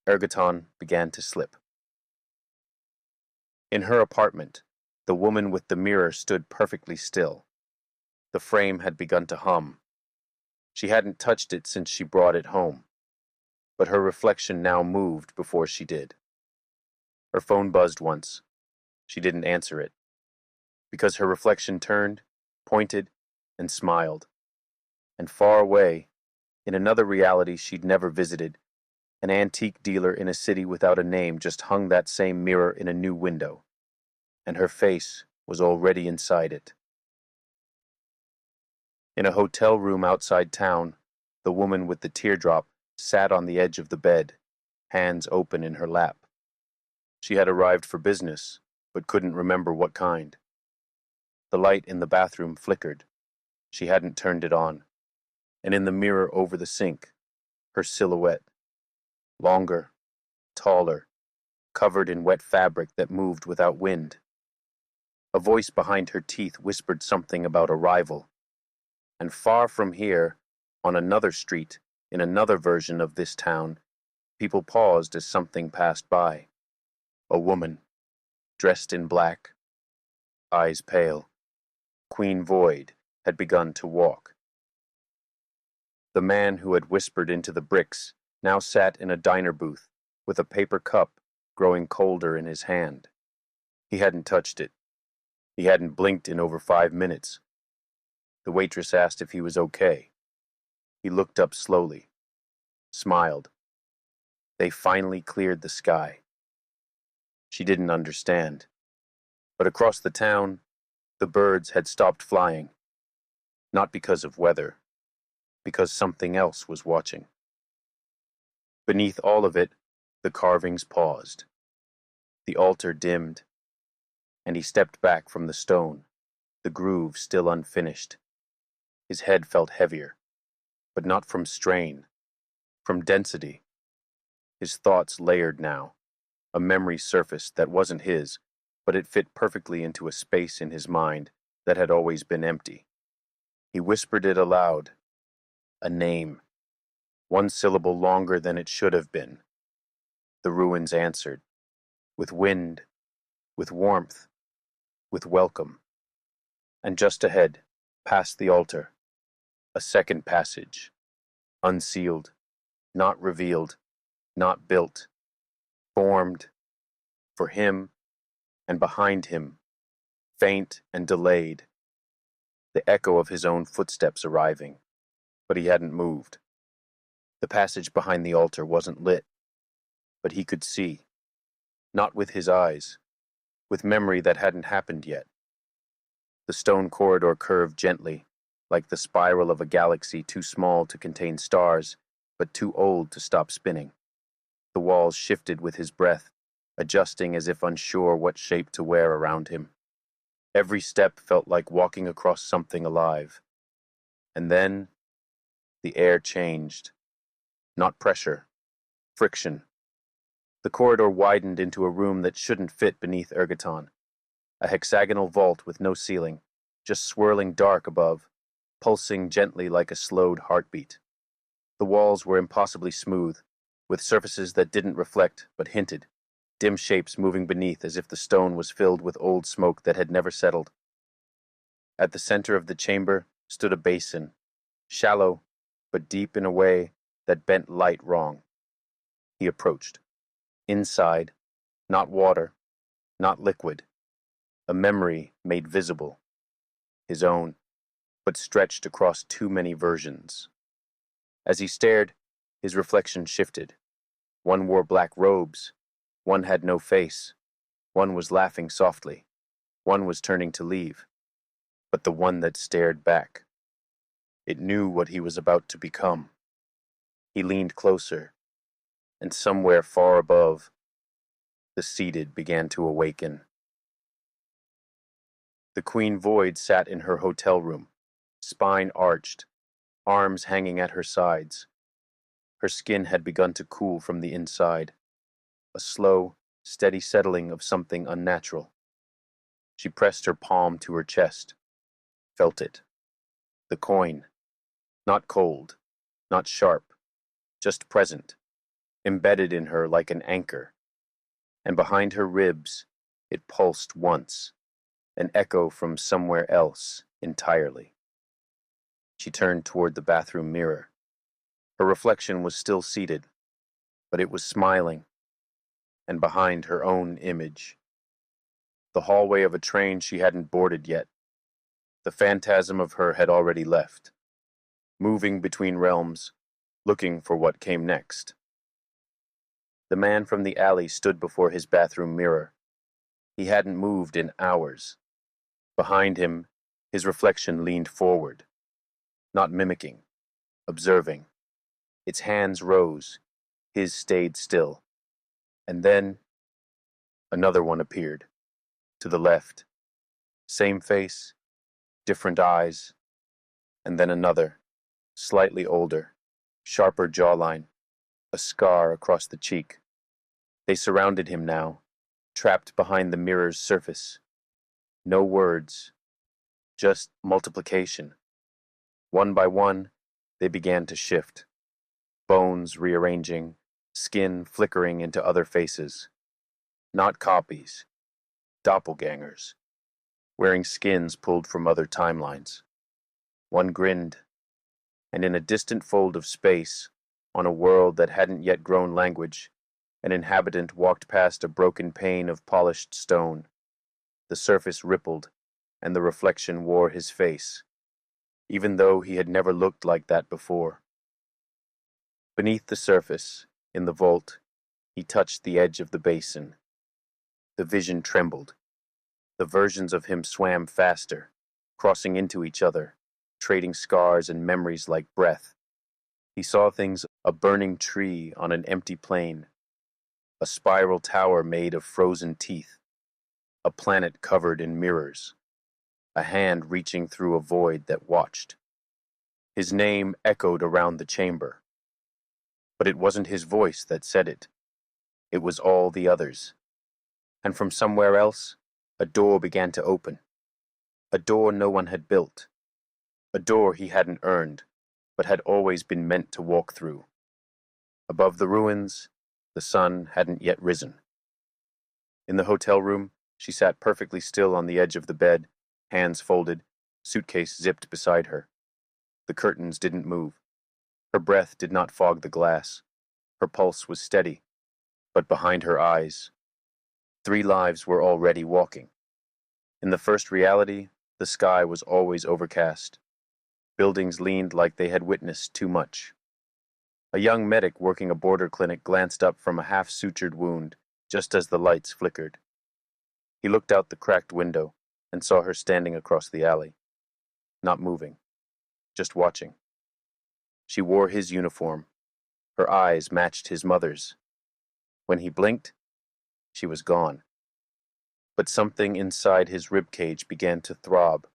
Ergoton began to slip. In her apartment, the woman with the mirror stood perfectly still. The frame had begun to hum. She hadn't touched it since she brought it home, but her reflection now moved before she did. Her phone buzzed once. She didn't answer it, because her reflection turned, pointed, and smiled. And far away, in another reality she'd never visited, an antique dealer in a city without a name just hung that same mirror in a new window, and her face was already inside it. In a hotel room outside town, the woman with the teardrop sat on the edge of the bed, hands open in her lap. She had arrived for business, but couldn't remember what kind. The light in the bathroom flickered. She hadn't turned it on. And in the mirror over the sink, her silhouette, longer, taller, covered in wet fabric that moved without wind. A voice behind her teeth whispered something about arrival. And far from here, on another street, in another version of this town, people paused as something passed by. A woman, dressed in black, eyes pale, Queen Void, had begun to walk. The man who had whispered into the bricks now sat in a diner booth with a paper cup growing colder in his hand. He hadn't touched it. He hadn't blinked in over 5 minutes. The waitress asked if he was okay. He looked up slowly, smiled. They finally cleared the sky. She didn't understand. But across the town, the birds had stopped flying. Not because of weather, because something else was watching. Beneath all of it, the carvings paused. The altar dimmed, and he stepped back from the stone, the groove still unfinished. His head felt heavier, but not from strain, from density. His thoughts layered now, a memory surfaced that wasn't his, but it fit perfectly into a space in his mind that had always been empty. He whispered it aloud, a name, one syllable longer than it should have been. The ruins answered, with wind, with warmth, with welcome. And just ahead, past the altar, a second passage, unsealed, not revealed, not built, formed, for him, and behind him, faint and delayed, the echo of his own footsteps arriving, but he hadn't moved. The passage behind the altar wasn't lit, but he could see, not with his eyes, with memory that hadn't happened yet. The stone corridor curved gently, like the spiral of a galaxy too small to contain stars, but too old to stop spinning. The walls shifted with his breath, adjusting as if unsure what shape to wear around him. Every step felt like walking across something alive. And then, the air changed. Not pressure, friction. The corridor widened into a room that shouldn't fit beneath Ergoton. A hexagonal vault with no ceiling, just swirling dark above, pulsing gently like a slowed heartbeat. The walls were impossibly smooth, with surfaces that didn't reflect but hinted, dim shapes moving beneath as if the stone was filled with old smoke that had never settled. At the center of the chamber stood a basin, shallow but deep in a way that bent light wrong. He approached. Inside, not water, not liquid, a memory made visible, his own, but stretched across too many versions. As he stared, his reflection shifted. One wore black robes, one had no face, one was laughing softly, one was turning to leave. But the one that stared back, it knew what he was about to become. He leaned closer, and somewhere far above, the seated began to awaken. The Queen Void sat in her hotel room, spine arched, arms hanging at her sides. Her skin had begun to cool from the inside, a slow, steady settling of something unnatural. She pressed her palm to her chest, felt it. The coin, not cold, not sharp, just present, embedded in her like an anchor. And behind her ribs, it pulsed once, an echo from somewhere else entirely. She turned toward the bathroom mirror. Her reflection was still seated, but it was smiling, and behind her own image. The hallway of a train she hadn't boarded yet. The phantasm of her had already left, moving between realms, looking for what came next. The man from the alley stood before his bathroom mirror. He hadn't moved in hours. Behind him, his reflection leaned forward, not mimicking, observing. Its hands rose, his stayed still. And then, another one appeared, to the left. Same face, different eyes, and then another, slightly older, sharper jawline, a scar across the cheek. They surrounded him now, trapped behind the mirror's surface. No words, just multiplication. One by one, they began to shift. Bones rearranging, skin flickering into other faces. Not copies, doppelgangers, wearing skins pulled from other timelines. One grinned, and in a distant fold of space, on a world that hadn't yet grown language, an inhabitant walked past a broken pane of polished stone. The surface rippled, and the reflection wore his face, even though he had never looked like that before. Beneath the surface, in the vault, he touched the edge of the basin. The vision trembled. The versions of him swam faster, crossing into each other, trading scars and memories like breath. He saw things: a burning tree on an empty plain, a spiral tower made of frozen teeth, a planet covered in mirrors, a hand reaching through a void that watched. His name echoed around the chamber. But it wasn't his voice that said it. It was all the others. And from somewhere else, A door began to open. A door no one had built. A door he hadn't earned, but had always been meant to walk through. Above the ruins, the sun hadn't yet risen. In the hotel room, she sat perfectly still on the edge of the bed, hands folded, suitcase zipped beside her. The curtains didn't move. Her breath did not fog the glass. Her pulse was steady, but behind her eyes, 3 lives were already walking. In the first reality, the sky was always overcast. Buildings leaned like they had witnessed too much. A young medic working a border clinic glanced up from a half-sutured wound just as the lights flickered. He looked out the cracked window and saw her standing across the alley, not moving, just watching. She wore his uniform. Her eyes matched his mother's. When he blinked, she was gone. But something inside his ribcage began to throb,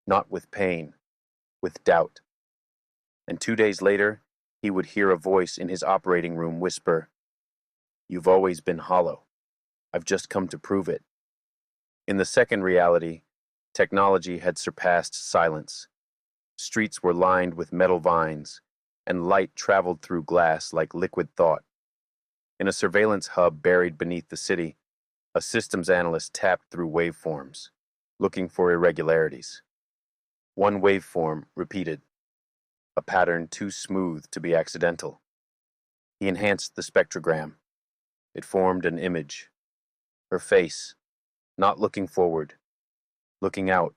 not with pain, with doubt. And 2 days later, he would hear a voice in his operating room whisper, "You've always been hollow. I've just come to prove it." In the second reality, technology had surpassed silence. Streets were lined with metal vines, and light traveled through glass like liquid thought. In a surveillance hub buried beneath the city, a systems analyst tapped through waveforms, looking for irregularities. One waveform repeated, a pattern too smooth to be accidental. He enhanced the spectrogram. It formed an image. Her face, not looking forward, looking out,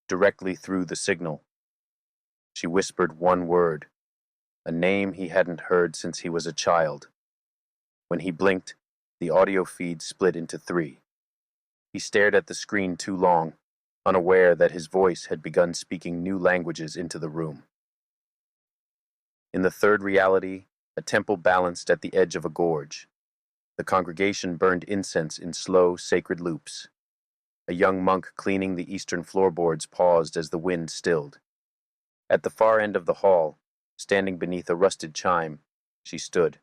directly through the signal. She whispered one word, a name he hadn't heard since he was a child. When he blinked, the audio feed split into 3. He stared at the screen too long, unaware that his voice had begun speaking new languages into the room. In the third reality, a temple balanced at the edge of a gorge. The congregation burned incense in slow, sacred loops. A young monk cleaning the eastern floorboards paused as the wind stilled. At the far end of the hall, standing beneath a rusted chime, she stood.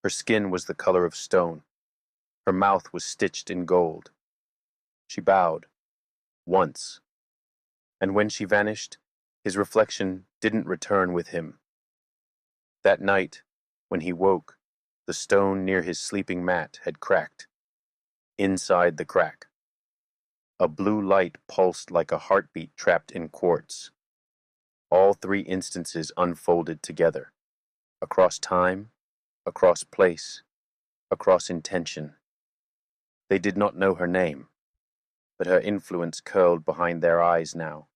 Her skin was the color of stone. Her mouth was stitched in gold. She bowed. Once. And when she vanished, his reflection didn't return with him. That night, when he woke, the stone near his sleeping mat had cracked. Inside the crack, a blue light pulsed like a heartbeat trapped in quartz. All 3 instances unfolded together, across time, across place, across intention. They did not know her name, but her influence curled behind their eyes now.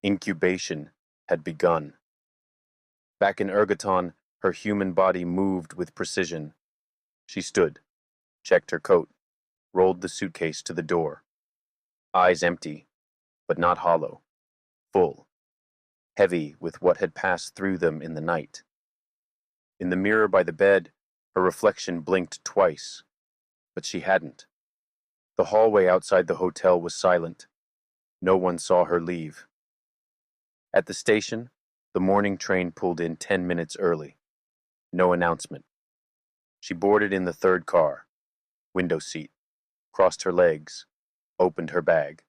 Incubation had begun. Back in Ergoton, her human body moved with precision. She stood, checked her coat, rolled the suitcase to the door. Eyes empty, but not hollow, full, heavy with what had passed through them in the night. In the mirror by the bed, her reflection blinked twice, but she hadn't. The hallway outside the hotel was silent. No one saw her leave. At the station, the morning train pulled in 10 minutes early. No announcement. She boarded in the 3rd car, window seat, crossed her legs, opened her bag,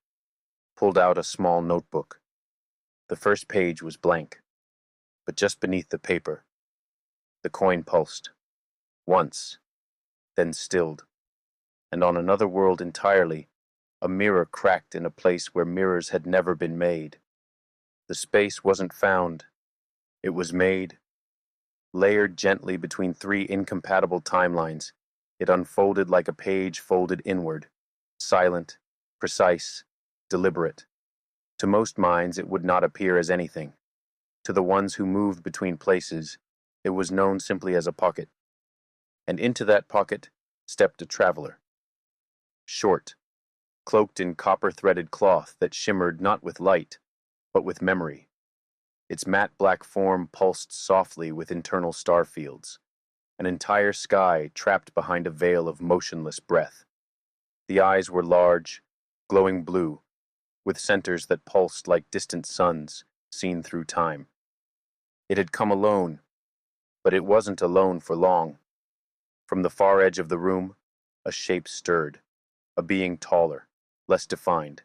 pulled out a small notebook. The first page was blank, but just beneath the paper, the coin pulsed. Once, then stilled. And on another world entirely, a mirror cracked in a place where mirrors had never been made. The space wasn't found. It was made. Layered gently between 3 incompatible timelines, it unfolded like a page folded inward, silent, precise, deliberate. To most minds, it would not appear as anything. To the ones who moved between places, it was known simply as a pocket. And into that pocket stepped a traveler. Short, cloaked in copper-threaded cloth that shimmered not with light, but with memory. Its matte black form pulsed softly with internal star fields, an entire sky trapped behind a veil of motionless breath. The eyes were large, glowing blue, with centers that pulsed like distant suns seen through time. It had come alone, but it wasn't alone for long. From the far edge of the room, a shape stirred. a being taller, less defined,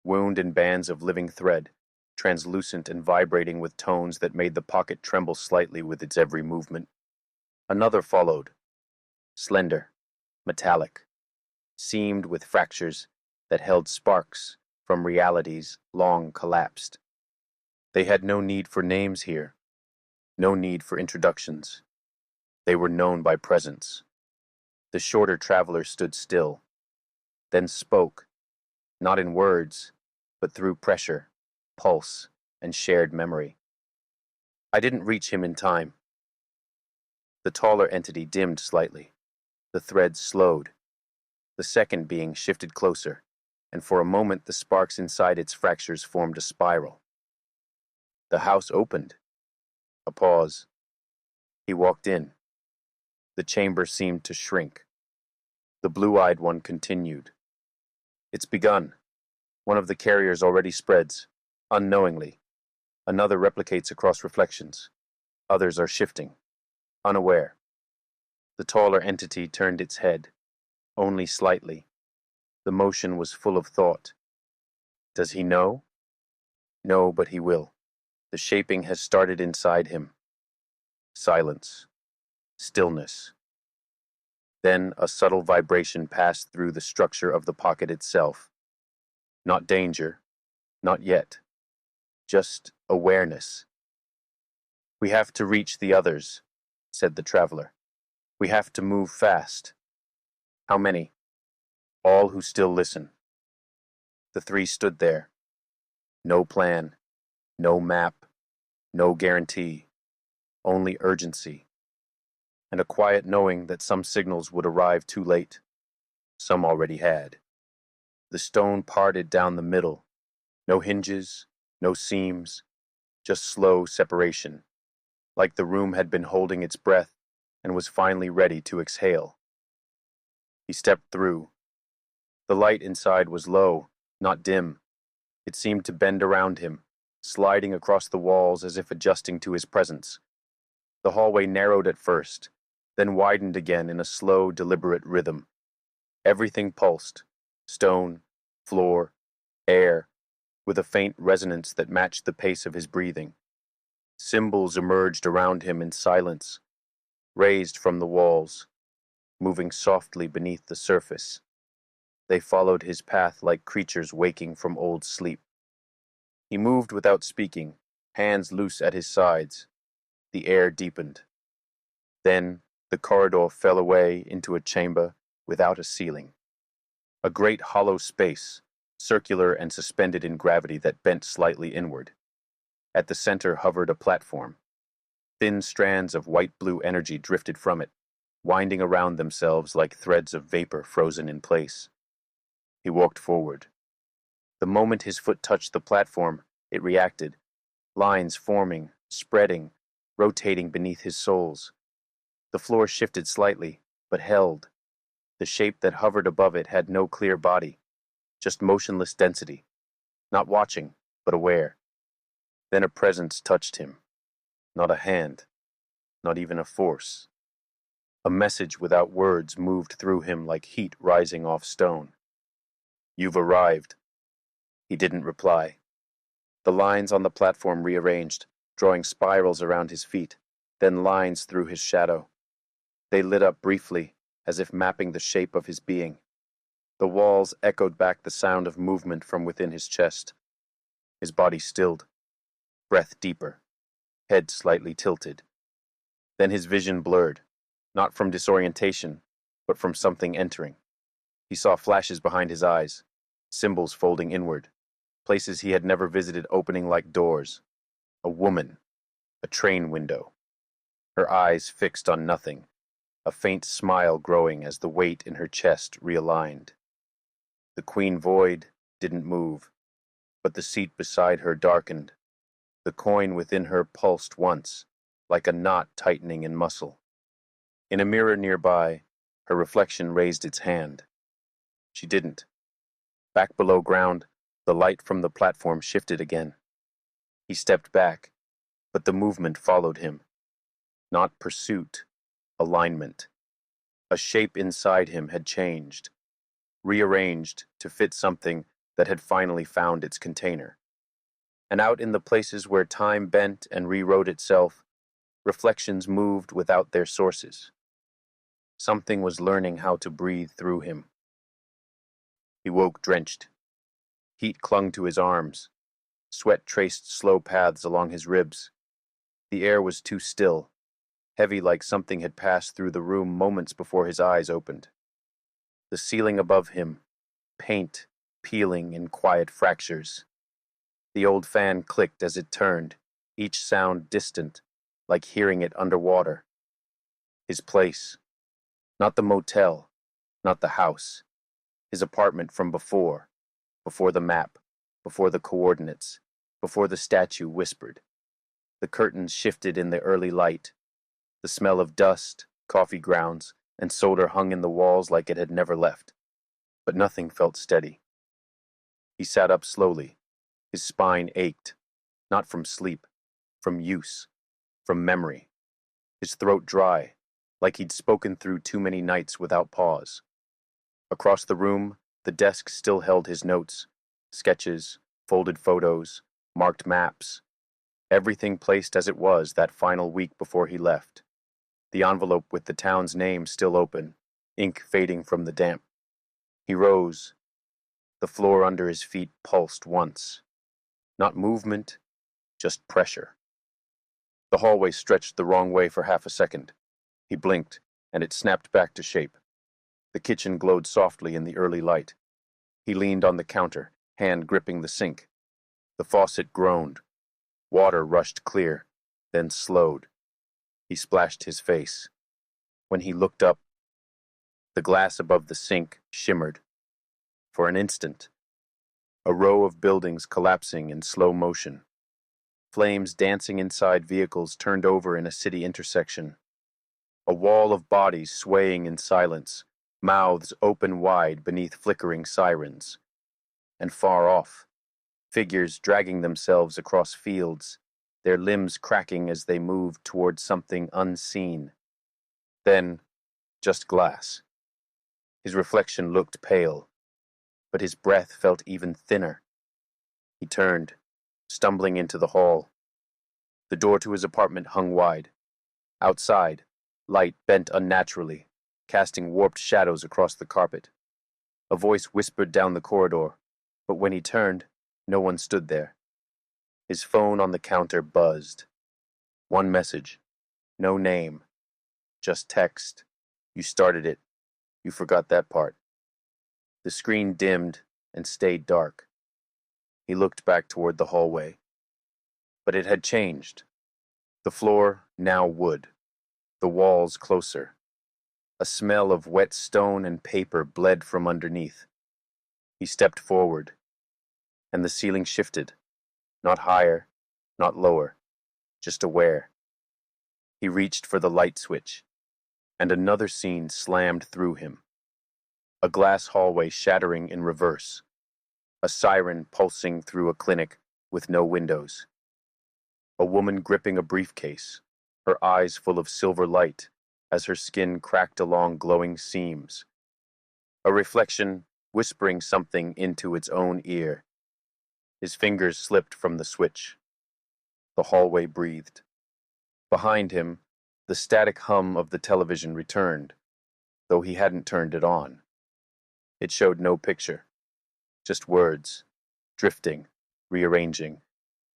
wound in bands of living thread, translucent and vibrating with tones that made the pocket tremble slightly with its every movement. Another followed, slender, metallic, seamed with fractures that held sparks from realities long collapsed. They had no need for names here, no need for introductions. They were known by presence. The shorter traveler stood still, then spoke, not in words, but through pressure, pulse, and shared memory. I didn't reach him in time. The taller entity dimmed slightly. The thread slowed. The second being shifted closer, and for a moment the sparks inside its fractures formed a spiral. The house opened. A pause. He walked in. The chamber seemed to shrink. The blue-eyed one continued. It's begun. One of the carriers already spreads, unknowingly. Another replicates across reflections. Others are shifting, unaware. The taller entity turned its head, only slightly. The motion was full of thought. Does he know? No, but he will. The shaping has started inside him. Silence. Stillness. Then a subtle vibration passed through the structure of the pocket itself. Not danger, not yet. Just awareness. We have to reach the others, said the traveler. We have to move fast. How many? All who still listen. The three stood there. No plan, no map, no guarantee, only urgency, and a quiet knowing that some signals would arrive too late. Some already had. The stone parted down the middle. No hinges, no seams, just slow separation, like the room had been holding its breath and was finally ready to exhale. He stepped through. The light inside was low, not dim. It seemed to bend around him, sliding across the walls as if adjusting to his presence. The hallway narrowed at first, then widened again in a slow, deliberate rhythm. Everything pulsed, stone, floor, air, with a faint resonance that matched the pace of his breathing. Symbols emerged around him in silence, raised from the walls, moving softly beneath the surface. They followed his path like creatures waking from old sleep. He moved without speaking, hands loose at his sides. The air deepened. Then the corridor fell away into a chamber without a ceiling. A great hollow space, circular and suspended in gravity that bent slightly inward. At the center hovered a platform. Thin strands of white-blue energy drifted from it, winding around themselves like threads of vapor frozen in place. He walked forward. The moment his foot touched the platform, it reacted, lines forming, spreading, rotating beneath his soles. The floor shifted slightly, but held. The shape that hovered above it had no clear body, just motionless density, not watching, but aware. Then a presence touched him. Not a hand, not even a force. A message without words moved through him like heat rising off stone. You've arrived. He didn't reply. The lines on the platform rearranged, drawing spirals around his feet, then lines through his shadow. They lit up briefly, as if mapping the shape of his being. The walls echoed back the sound of movement from within his chest. His body stilled, breath deeper, head slightly tilted. Then his vision blurred, not from disorientation, but from something entering. He saw flashes behind his eyes, symbols folding inward, places he had never visited opening like doors. A woman, a train window. Her eyes fixed on nothing, a faint smile growing as the weight in her chest realigned. The queen void didn't move, but the seat beside her darkened. The coin within her pulsed once, like a knot tightening in muscle. In a mirror nearby, her reflection raised its hand. She didn't. Back below ground, the light from the platform shifted again. He stepped back, but the movement followed him. Not pursuit, alignment. A shape inside him had changed. rearranged to fit something that had finally found its container. And out in the places where time bent and rewrote itself, reflections moved without their sources. Something was learning how to breathe through him. He woke drenched. Heat clung to his arms. Sweat traced slow paths along his ribs. The air was too still, heavy like something had passed through the room moments before his eyes opened. The ceiling above him, paint peeling in quiet fractures. The old fan clicked as it turned, each sound distant, like hearing it underwater. His place. Not the motel, not the house. His apartment from before the map, before the coordinates, before the statue whispered. The curtains shifted in the early light. The smell of dust, coffee grounds, and solder hung in the walls like it had never left. But nothing felt steady. He sat up slowly. His spine ached, not from sleep, from use, from memory. His throat dry, like he'd spoken through too many nights without pause. Across the room, the desk still held his notes, sketches, folded photos, marked maps. Everything placed as it was that final week before he left. The envelope with the town's name still open, ink fading from the damp. He rose. The floor under his feet pulsed once. Not movement, just pressure. The hallway stretched the wrong way for half a second. He blinked, and it snapped back to shape. The kitchen glowed softly in the early light. He leaned on the counter, hand gripping the sink. The faucet groaned. Water rushed clear, then slowed. He splashed his face. When he looked up, the glass above the sink shimmered. For an instant, a row of buildings collapsing in slow motion. Flames dancing inside vehicles turned over in a city intersection. A wall of bodies swaying in silence, mouths open wide beneath flickering sirens. And far off, figures dragging themselves across fields, their limbs cracking as they moved toward something unseen. Then, just glass. His reflection looked pale, but his breath felt even thinner. He turned, stumbling into the hall. The door to his apartment hung wide. Outside, light bent unnaturally, casting warped shadows across the carpet. A voice whispered down the corridor, but when he turned, no one stood there. His phone on the counter buzzed. One message. No name. Just text. You started it. You forgot that part. The screen dimmed and stayed dark. He looked back toward the hallway. But it had changed. The floor, now wood. The walls closer. A smell of wet stone and paper bled from underneath. He stepped forward, and the ceiling shifted. Not higher, not lower, just aware. He reached for the light switch, and another scene slammed through him. A glass hallway shattering in reverse. A siren pulsing through a clinic with no windows. A woman gripping a briefcase, her eyes full of silver light as her skin cracked along glowing seams. A reflection whispering something into its own ear. His fingers slipped from the switch. The hallway breathed. Behind him, the static hum of the television returned, though he hadn't turned it on. It showed no picture, just words, drifting, rearranging,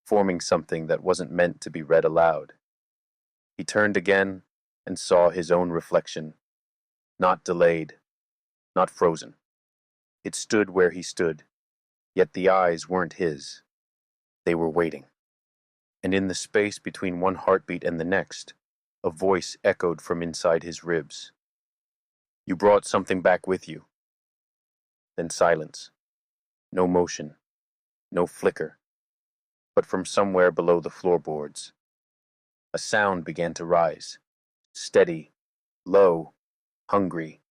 forming something that wasn't meant to be read aloud. He turned again and saw his own reflection, not delayed, not frozen. It stood where he stood, yet the eyes weren't his. They were waiting. And in the space between one heartbeat and the next, a voice echoed from inside his ribs. You brought something back with you. Then silence. No motion. No flicker. But from somewhere below the floorboards, a sound began to rise. Steady, low, hungry,